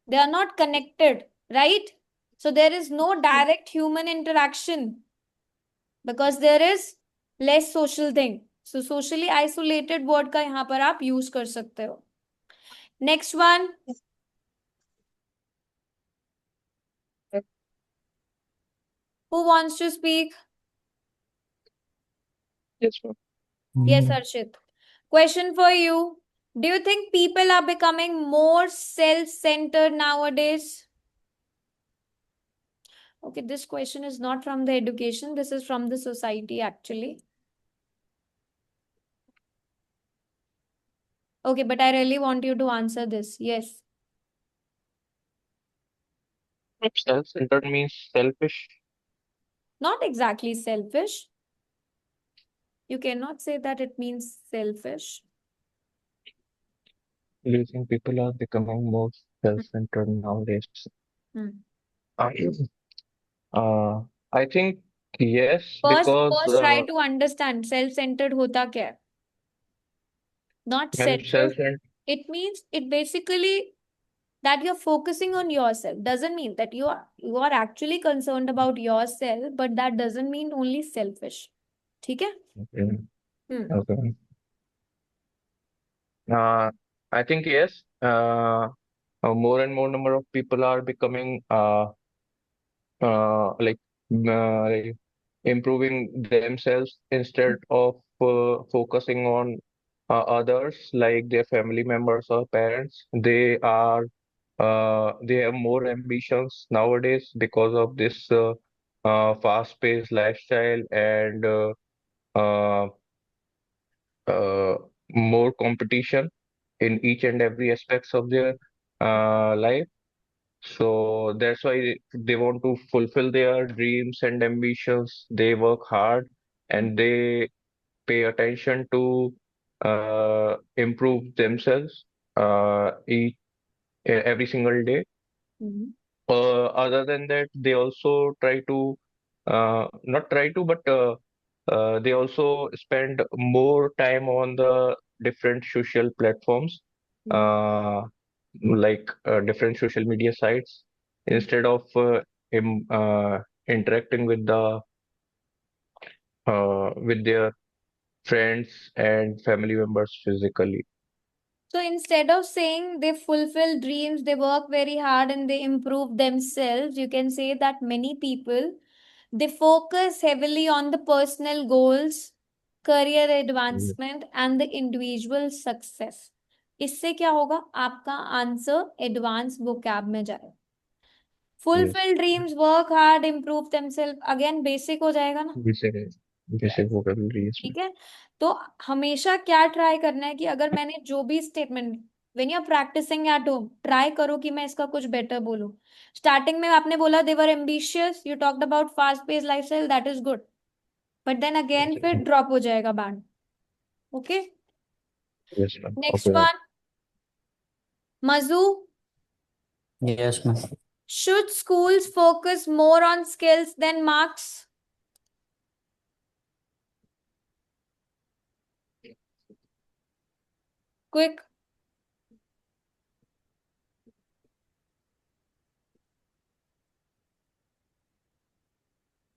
Speaker 1: they are not connected, right? So there is no direct human interaction because there is less social thing. So socially isolated word का यहाँ पर आप use कर सकते हो. Next one. Who wants to speak?
Speaker 8: Yes, ma'am.
Speaker 1: Yes, Arshit. Question for you. Do you think people are becoming more self-centered nowadays? Okay, this question is not from the education. This is from the society actually. Okay, but I really want you to answer this. Yes.
Speaker 8: Self-centered means selfish.
Speaker 1: Not exactly selfish. You cannot say that it means selfish.
Speaker 8: Do you think people are becoming more self-centered nowadays?
Speaker 1: Hmm.
Speaker 8: I think yes,
Speaker 1: First
Speaker 8: because
Speaker 1: try to understand self-centered hota kya hai? Not
Speaker 8: when
Speaker 1: selfish.
Speaker 8: self-centered,
Speaker 1: It means it basically that you're focusing on yourself. Doesn't mean that you are actually concerned about yourself, but that doesn't mean only selfish. ठीक है?
Speaker 8: okay.
Speaker 1: Hmm.
Speaker 8: Okay. I think yes. More and more number of people are becoming like improving themselves instead of focusing on others like their family members or parents. They have more ambitions nowadays because of this fast-paced lifestyle and uh, uh, more competition in each and every aspects of their life. So that's why they want to fulfill their dreams and ambitions. They work hard and they pay attention to improve themselves every single day.
Speaker 1: Mhm.
Speaker 8: Other than that, they also try to not try to, but they also spend more time on the different social platforms,
Speaker 1: Mhm.
Speaker 8: uh, like different social media sites, instead of interacting with their friends and family members physically.
Speaker 1: So instead of saying they fulfill dreams, they work very hard and they improve themselves, you can say that many people they focus heavily on the personal goals, career
Speaker 8: Yes,
Speaker 1: advancement and the individual success. इससे क्या होगा आपका answer advance vocab में जाए.
Speaker 8: yes.
Speaker 1: Fulfill dreams, work hard, improve themselves. Again basic हो जाएगा ना.
Speaker 8: Basic vocabulary. Yes,
Speaker 1: ठीक है तो हमेशा क्या ट्राई करना है कि अगर मैंने जो भी statement when you are practicing at home try करो कि मैं इसका कुछ बेटर बोलूं. स्टार्टिंग में आपने बोला they were ambitious you talked about fast pace lifestyle that is good but then again फिर
Speaker 8: ma'am.
Speaker 1: ड्रॉप हो जाएगा band. Okay
Speaker 8: Yes, ma'am.
Speaker 1: Next
Speaker 8: Okay, ma'am.
Speaker 1: One मजू.
Speaker 3: Yes, ma'am.
Speaker 1: Should schools focus more on skills than marks? Quick.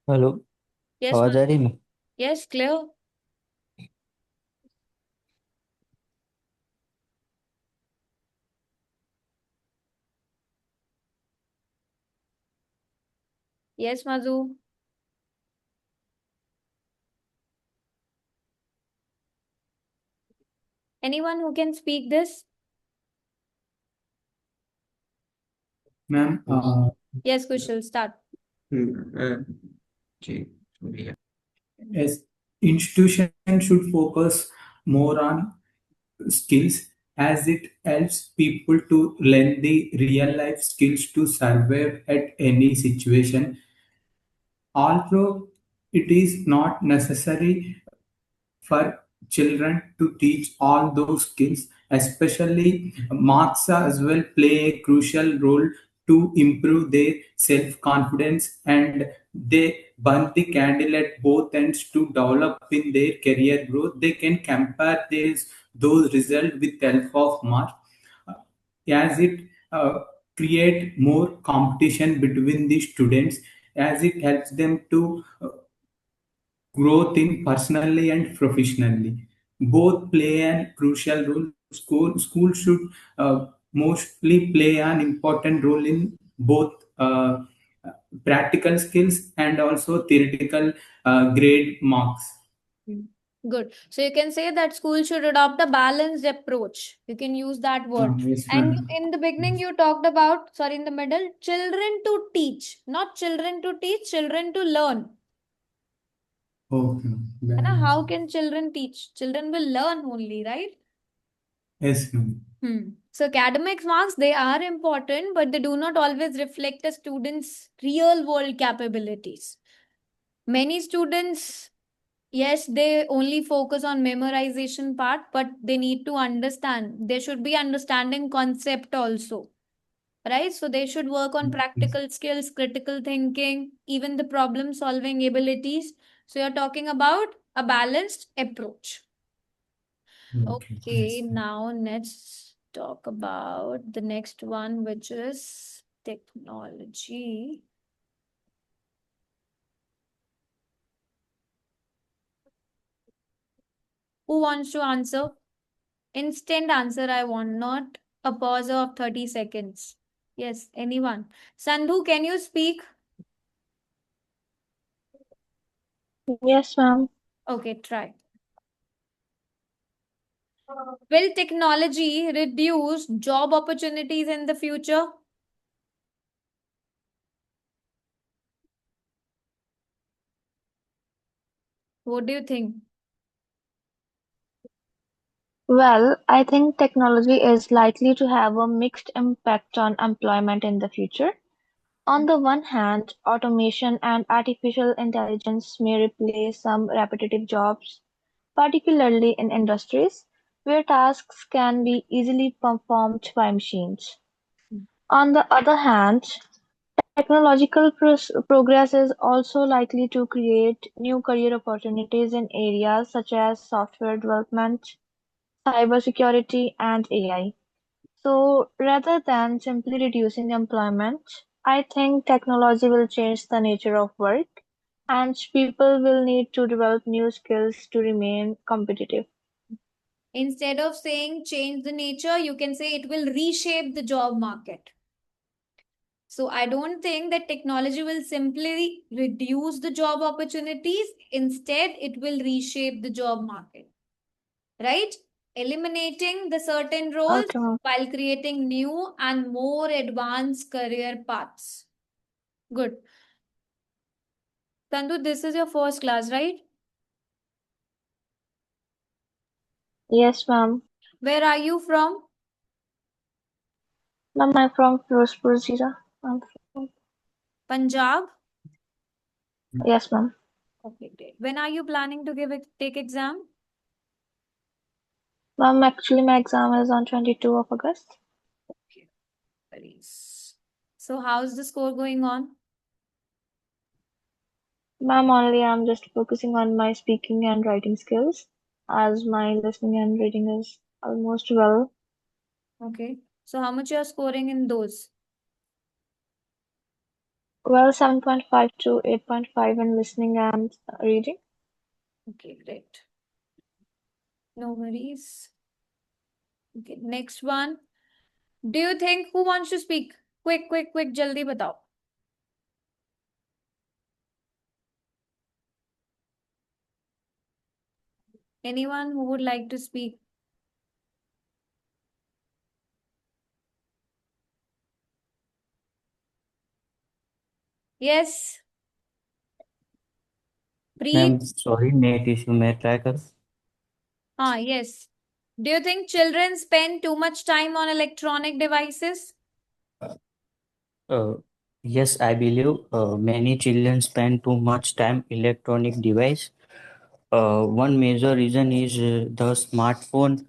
Speaker 3: Hello,
Speaker 1: Yes,
Speaker 3: आवाज आ
Speaker 1: Madhu.
Speaker 3: रही है?
Speaker 1: Yes, clear. Yes, Madhu. Anyone who can speak this?
Speaker 2: Ma'am,
Speaker 1: Yes, Kushal, start.
Speaker 5: Ji, yeah.
Speaker 2: as institution should focus more on skills as it helps people to learn the real life skills to survive at any situation. Although it is not necessary for children to teach all those skills, especially marks as well play a crucial role to improve their self-confidence, and they burn the candle at both ends to develop in their career growth. They can compare those results with help of marks as it create more competition between the students, as it helps them to growth in personally and professionally. Both play a crucial role. School should mostly play an important role in both practical skills and also theoretical grade marks.
Speaker 1: Good. So you can say that school should adopt a balanced approach. You can use that word.
Speaker 2: Yes,
Speaker 1: And
Speaker 2: ma'am.
Speaker 1: in the beginning, you talked about, sorry, in the middle, children to teach, not children to teach, children to learn.
Speaker 2: Okay.
Speaker 1: And how can children teach? Children will learn only, right?
Speaker 2: Yes, ma'am.
Speaker 1: So academic marks, they are important, but they do not always reflect a student's real world capabilities. Many students, yes, they only focus on memorization part, but they need to understand. They should be understanding concept also, right? So they should work on practical skills, critical thinking, even the problem solving abilities. So you're talking about a balanced approach. Okay, now let's talk about the next one, which is technology. Who wants to answer? Instant answer, I want, not a pause of 30 seconds. Yes, anyone. Sandhu, can you speak?
Speaker 10: Yes, ma'am.
Speaker 1: Okay, try. Will technology reduce job opportunities in the future? What do you think?
Speaker 10: Well, I think technology is likely to have a mixed impact on employment in the future. On the one hand, automation and artificial intelligence may replace some repetitive jobs, particularly in industries where tasks can be easily performed by machines. On the other hand, technological progress is also likely to create new career opportunities in areas such as software development, cybersecurity, and AI. So rather than simply reducing employment, I think technology will change the nature of work and people will need to develop new skills to remain competitive.
Speaker 1: Instead of saying change the nature, you can say it will reshape the job market. So I don't think that technology will simply reduce the job opportunities. Instead, it will reshape the job market, right? Eliminating the certain roles
Speaker 10: Okay, ma'am.
Speaker 1: while creating new and more advanced career paths. Good. Tandu, this is your first class, right?
Speaker 10: Yes, ma'am.
Speaker 1: Where are you from?
Speaker 10: Ma'am, I'm from Firozpur Zira. I'm from...
Speaker 1: Punjab?
Speaker 10: Yes, ma'am.
Speaker 1: Okay, great. When are you planning to take exam?
Speaker 10: Ma'am, actually my exam is on 22 of August.
Speaker 1: Okay. So how's the score going on?
Speaker 10: Ma'am, only I'm just focusing on my speaking and writing skills as my listening and reading is almost well.
Speaker 1: Okay. So how much you are scoring in those?
Speaker 10: Well, 7.5 to 8.5 in listening and reading.
Speaker 1: Okay, great. No worries. Okay, next one. Do you think who wants to speak? Quick, quick, quick, jaldi batao. Anyone who would like to speak? Yes,
Speaker 3: Ma'am,
Speaker 1: Preet.
Speaker 3: sorry, net issue. मैं try कर.
Speaker 1: Yes. Do you think children spend too much time on electronic devices?
Speaker 3: Uh, yes, I believe many children spend too much time electronic device. One major reason is the smartphone,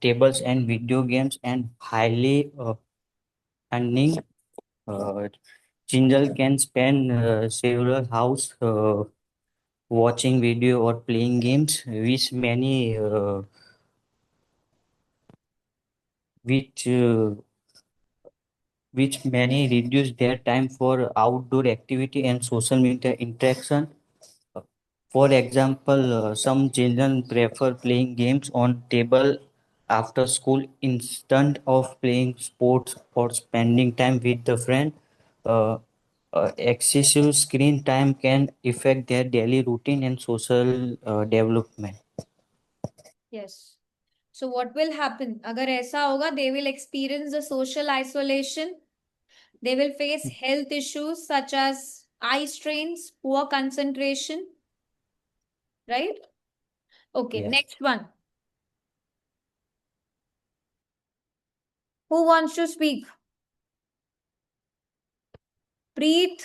Speaker 3: tablets, and video games, and highly earning. Uh, children can spend several hours watching video or playing games, which which many reduce their time for outdoor activity and social media interaction. For example, some children prefer playing games on table after school instead of playing sports or spending time with the friend. Uh, excessive screen time can affect their daily routine and social development.
Speaker 1: Yes. So what will happen? अगर ऐसा होगा, they will experience the social isolation. They will face health issues such as eye strains, poor concentration, right? Okay,
Speaker 3: Yes.
Speaker 1: next one. Who wants to speak? Preet.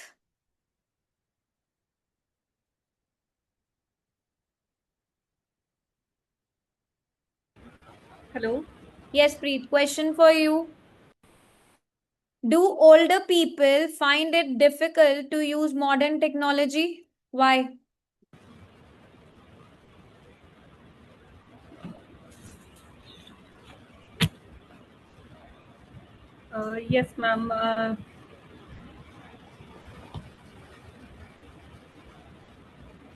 Speaker 9: Hello.
Speaker 1: Yes, Preet. Question for you. Do older people find it difficult to use modern technology? Why?
Speaker 9: Yes, ma'am.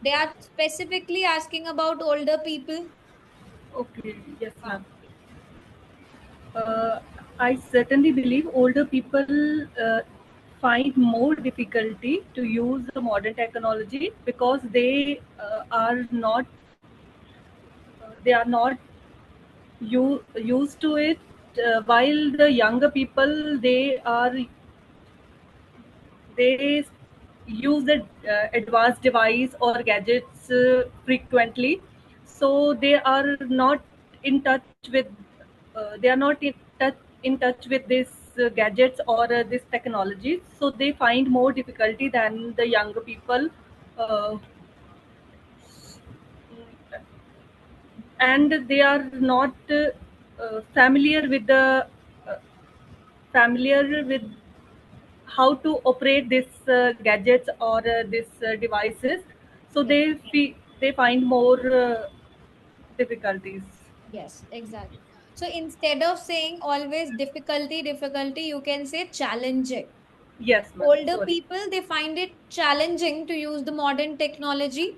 Speaker 1: They are specifically asking about older people.
Speaker 9: Okay. Yes, ma'am. I certainly believe older people find more difficulty to use the modern technology because they are not used to it. While the younger people they use the advanced device or gadgets frequently, so they are not in touch with they are not in touch with this gadgets or this technology, so they find more difficulty than the younger people, uh, and they are not uh, familiar with how to operate this gadgets or this devices, so they find more difficulties.
Speaker 1: Yes, exactly. So instead of saying always difficulty, difficulty, you can say challenging.
Speaker 9: Yes, ma'am.
Speaker 1: Older
Speaker 9: Sorry.
Speaker 1: people, they find it challenging to use the modern technology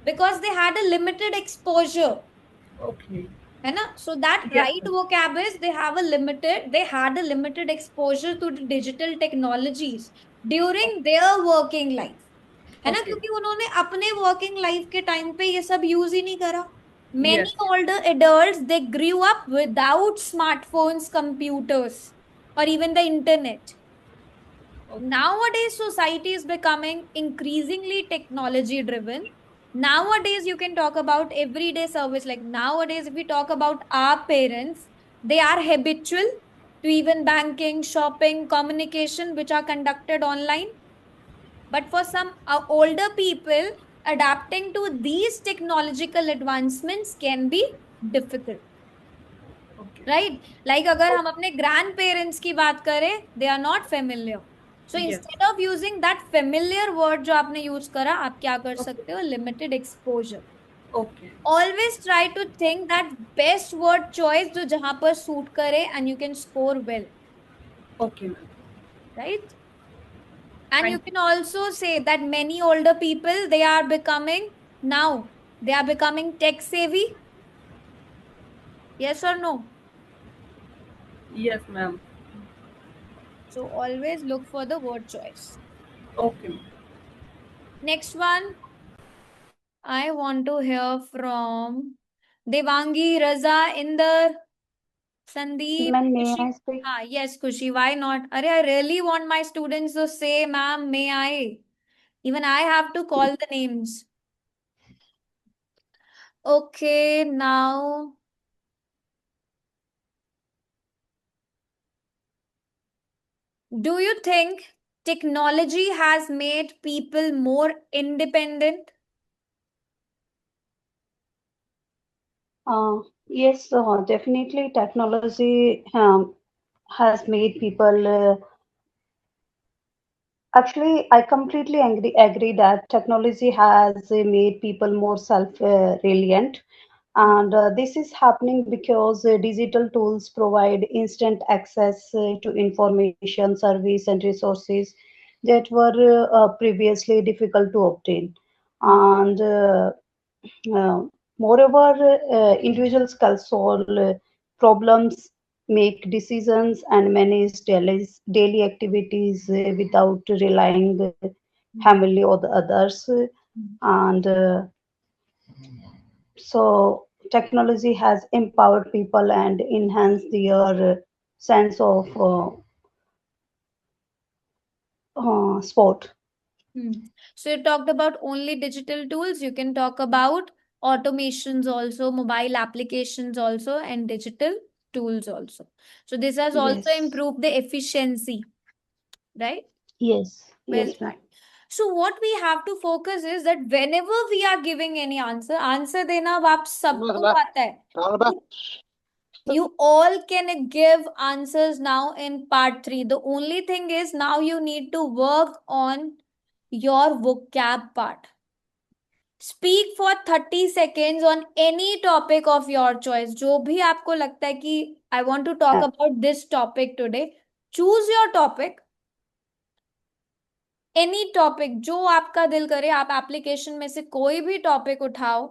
Speaker 1: because they had a limited exposure.
Speaker 9: Okay.
Speaker 1: है ना? So that
Speaker 9: Yes,
Speaker 1: right
Speaker 9: ma'am.
Speaker 1: vocab is they had a limited exposure to the digital technologies during their working life. है ना?
Speaker 9: Okay.
Speaker 1: क्योंकि उन्होंने अपने working life के time पे ये सब यूज ही नहीं करा.
Speaker 9: Yes.
Speaker 1: Many older adults, they grew up without smartphones, computers, or even the internet.
Speaker 9: Okay.
Speaker 1: Nowadays, society is becoming increasingly technology driven. Nowadays, you can talk about everyday service. Like nowadays, if we talk about our parents, they are habitual to even banking, shopping, communication, which are conducted online. But for some older people, adapting to these technological advancements can be difficult.
Speaker 9: Okay.
Speaker 1: Right? Like अगर हम अपने grandparents की बात करें, they are not familiar. So
Speaker 9: Yes.
Speaker 1: instead of using that familiar word जो आपने use करा, आप क्या कर
Speaker 9: Okay.
Speaker 1: सकते हो? Limited exposure.
Speaker 9: Okay.
Speaker 1: Always try to think that best word choice जो जहां पर suit करे and you can score well,
Speaker 9: Okay, ma'am.
Speaker 1: right? And you
Speaker 9: Thank
Speaker 1: can also say that many older people, they are becoming tech savvy. Yes or no?
Speaker 9: Yes, ma'am.
Speaker 1: So always look for the word choice.
Speaker 9: Okay, ma'am.
Speaker 1: Next one, I want to hear from Devangi, Raza, Inder, Sandeep,
Speaker 10: Ma'am, may
Speaker 1: Kushi.
Speaker 10: I speak?
Speaker 1: Yes, Kushi, why not? I really want my students to say, ma'am, may I? Even I have to call the names. Okay, now. Do you think technology has made people more independent?
Speaker 10: Yes, definitely technology has made people actually, I completely agree that technology has made people more self-reliant. And this is happening because digital tools provide instant access to information, service, and resources that were previously difficult to obtain. And uh, moreover, individuals can solve problems, make decisions, and manage daily activities without relying heavily on the others. And so, technology has empowered people and enhanced their sense of sport.
Speaker 1: So you talked about only digital tools. You can talk about automations also, mobile applications also, and digital tools also. So this has also
Speaker 10: Yes,
Speaker 1: improved the efficiency, right?
Speaker 10: yes,
Speaker 1: Well
Speaker 10: yes, ma'am.
Speaker 1: said. So what we have to focus is that whenever we are giving any answer देना अब आप सबको आता है. You all can give answers now in part 3. The only thing is now you need to work on your vocab part. Speak for 30 seconds on any topic of your choice. जो भी आपको लगता है कि I want to talk about this topic today. Choose your topic. Any topic जो आपका दिल करे, आप एप्लीकेशन में से कोई भी टॉपिक उठाओ,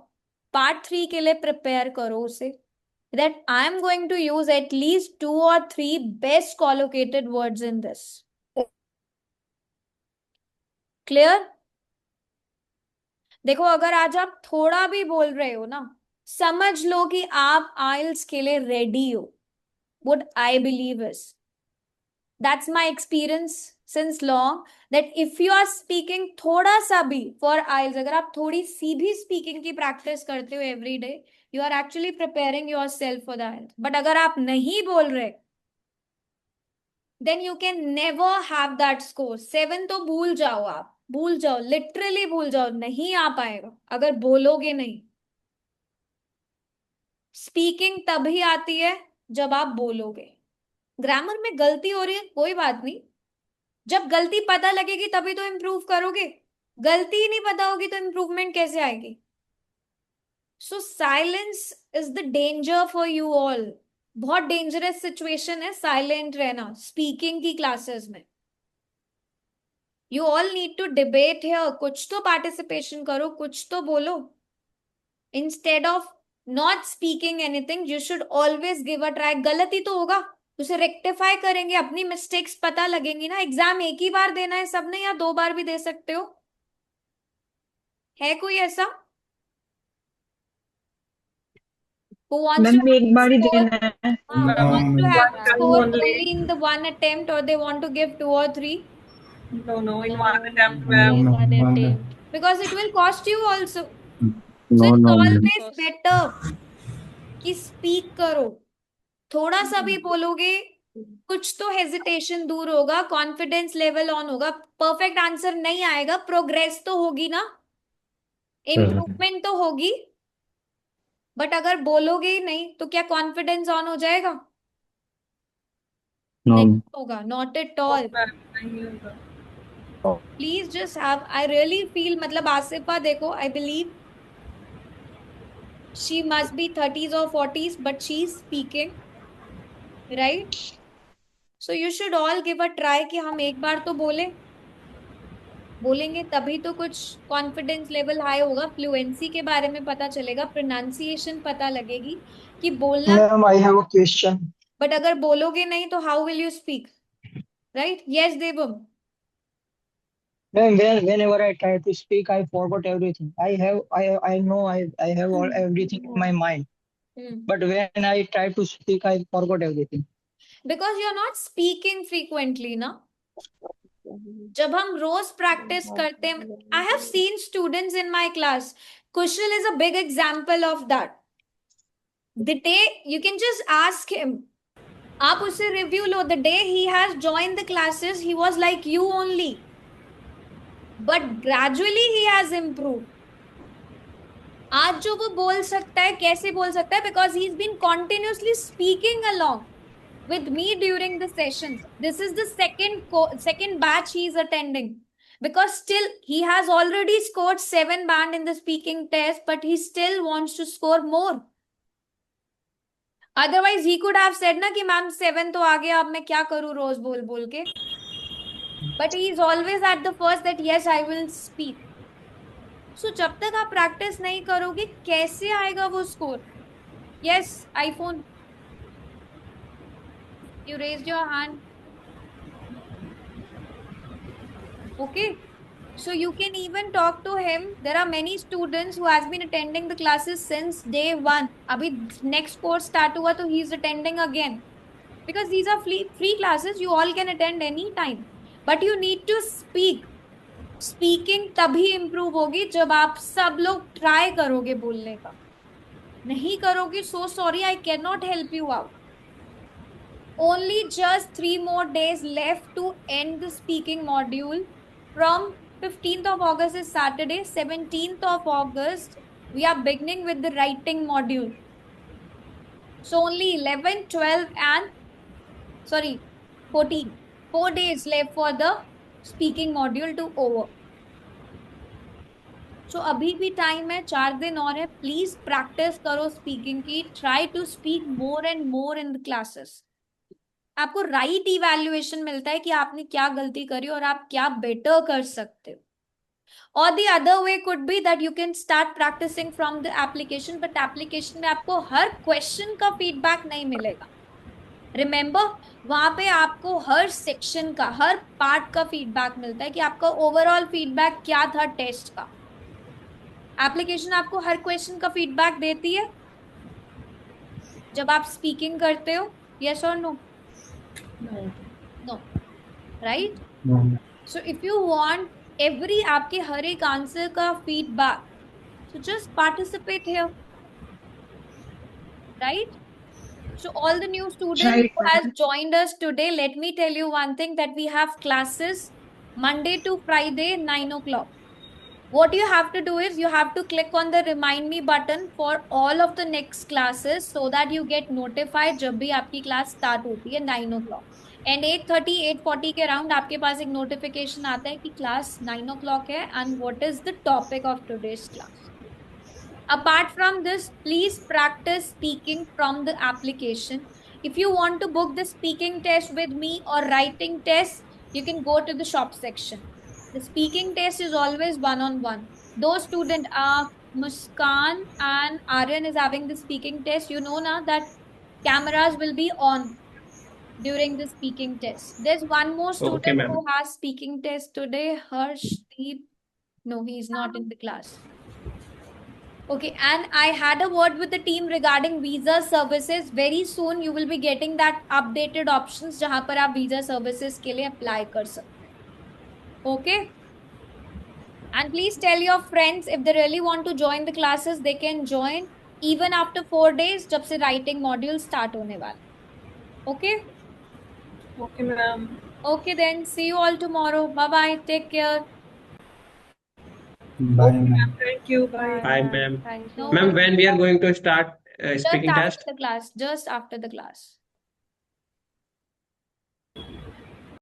Speaker 1: पार्ट 3 के लिए प्रिपेयर करो उसे. That I am going to use at least 2 or 3 best collocated words in this. Clear? देखो अगर आज आप थोड़ा भी बोल रहे हो ना, समझ लो कि आप आइल्स के लिए रेडी हो. What I believe is, that's my experience since long, that if you are speaking थोड़ा सा भी for IELTS, अगर आप थोड़ी सी भी speaking की practice करते हो every day, you are actually preparing yourself for the IELTS. But अगर आप नहीं बोल रहे, then you can never have that score. 7 तो भूल जाओ, आप भूल जाओ, लिटरली भूल जाओ, नहीं आ पाएगा अगर बोलोगे नहीं. स्पीकिंग तभी आती है जब आप बोलोगे. ग्रामर में गलती हो रही है, कोई बात नहीं, जब गलती पता लगेगी तभी तो इम्प्रूव करोगे. गलती ही नहीं पता होगी तो इम्प्रूवमेंट कैसे आएगी? So silence is the danger for you all. बहुत डेंजरस सिचुएशन है साइलेंट रहना स्पीकिंग की क्लासेस में. You all need to debate here. कुछ तो पार्टिसिपेशन करो, कुछ तो बोलो. Instead of not speaking anything, you should always give a try. गलती तो होगा, उसे रेक्टिफाई करेंगे, अपनी मिस्टेक्स पता लगेंगी ना. एग्जाम एक ही बार देना है सबने या 2 बार भी दे सकते हो? है कोई ऐसा? Who wants to
Speaker 10: मैम एक बार ही
Speaker 1: score?
Speaker 10: देना है.
Speaker 1: Who wants to have
Speaker 9: One time
Speaker 1: score
Speaker 9: only.
Speaker 1: only in the one attempt, or they want to give 2 or 3?
Speaker 9: No, in one attempt,
Speaker 11: No,
Speaker 9: ma'am.
Speaker 11: one attempt.
Speaker 1: Because it will cost you also. So
Speaker 3: No,
Speaker 1: it's
Speaker 3: no, ma'am.
Speaker 1: always better कि speak करो. थोड़ा सा भी बोलोगे, कुछ तो hesitation दूर होगा, कॉन्फिडेंस लेवल ऑन होगा. परफेक्ट आंसर नहीं आएगा, प्रोग्रेस तो होगी ना, इम्प्रूवमेंट तो होगी. बट अगर बोलोगे ही नहीं तो क्या कॉन्फिडेंस ऑन हो जाएगा?
Speaker 3: No,
Speaker 1: नहीं
Speaker 3: ma'am.
Speaker 1: होगा, नॉट एट ऑल.
Speaker 9: Ma'am, नहीं होगा.
Speaker 1: Please just have, I really feel, मतलब आसिफा देखो, I believe She must be 30s or 40s, but she's speaking, right? So you should all give a try कि हम एक बार तो बोलेंगे तभी तो कुछ कॉन्फिडेंस लेवल हाई होगा, फ्लुएंसी के बारे में पता चलेगा, प्रोनाउंसिएशन पता लगेगी कि बोलना।
Speaker 12: Ma'am, I have a question.
Speaker 1: But अगर बोलोगे नहीं तो how will you speak, right? Yes Devam.
Speaker 12: Ma'am, whenever I try to speak, I forgot everything. I know I have all everything in my mind. But when I try to speak, I forgot everything.
Speaker 1: Because you're not speaking frequently, ना? जब हम रोज practice करते हैं, I have seen students in my class, Kusal is a big example of that. The day you can just ask him, आप उससे review low, the day he has joined the classes he was like you only, but gradually he has improve. आज जो वो बोल सकता है, कैसे बोल सकता है? Because he is been continuously speaking along with me during the sessions. This is the second batch he is attending, because still he has already scored 7 band in the speaking test, but he still wants to score more. Otherwise he could have said na कि ma'am 7 तो आ गया, अब मैं क्या करूं रोज बोल बोल के, but he is always at the first that yes I will speak. So जब तक आप प्रैक्टिस नहीं करोगे कैसे आएगा वो score? Yes, iPhone, you raised your hand. Okay, so you can even talk to him. There are many students who has been attending the classes since day 1. Abhi next course start hua to he is attending again, because these are free classes. You all can attend any time, but you need to speak. Speaking तभी improve होगी जब आप सब लोग try करोगे बोलने का। नहीं करोगे, so sorry, I can not help you out. Only just 3 more days left to end the speaking module. From 15th of August is Saturday, 17th of August we are beginning with the writing module. So only 11, 12 and 14. 4 days left for the speaking module to over. So अभी भी time है, 4 दिन और है। Please practice करो speaking की। Try to speak more and more in the classes. आपको right evaluation मिलता है कि आपने क्या गलती करी और आप क्या बेटर कर सकते हो। और the other way could be that you can start practicing from the application, but application में आपको हर क्वेश्चन का फीडबैक नहीं मिलेगा। रिमेंबर, वहां पे आपको हर सेक्शन का, हर पार्ट का फीडबैक मिलता है कि आपका ओवरऑल फीडबैक क्या था टेस्ट का। एप्लीकेशन आपको हर क्वेश्चन का फीडबैक देती है जब आप स्पीकिंग करते हो, यस और no? No, right?
Speaker 2: No.
Speaker 1: So if you want आपके हर एक आंसर का feedback, so just participate here, right? So all the new students who has joined us today, let me tell you one thing, that we have classes Monday to Friday 9 o'clock. What you have to do is you have to click on the remind me button for all of the next classes so that you get notified जब भी आपकी class start होती है 9 o'clock. And 8:30 8:40 के around आपके पास एक notification आता है कि क्लास 9 o'clock है and what is the topic of today's class. Apart from this, please practice speaking from the application. If you want to book the speaking test with me or writing test, you can go to the shop section. The speaking test is always one-on-one. Those student Muskan and Aryan is having the speaking test. You know now that cameras will be on during the speaking test. There's one more student who has speaking test today, Harshdeep. No, he is not in the class. Okay, and I had a word with the team regarding visa services. Very soon you will be getting that updated options जहां पर आप visa services के लिए apply कर सकते हैं. Okay? And please tell your friends if they really want to join the classes, they can join even after 4 days जब से writing module start होने वाला. Okay?
Speaker 9: Okay, ma'am.
Speaker 1: Okay then, see you all tomorrow. Bye bye. Take care.
Speaker 2: Bye, ma'am.
Speaker 9: Thank you. Bye.
Speaker 5: Bye, ma'am.
Speaker 11: Thank you.
Speaker 1: No
Speaker 5: Ma'am,
Speaker 1: worries.
Speaker 5: when we are going to start
Speaker 1: Just
Speaker 5: speaking
Speaker 1: after
Speaker 5: test?
Speaker 1: the class. Just after the class.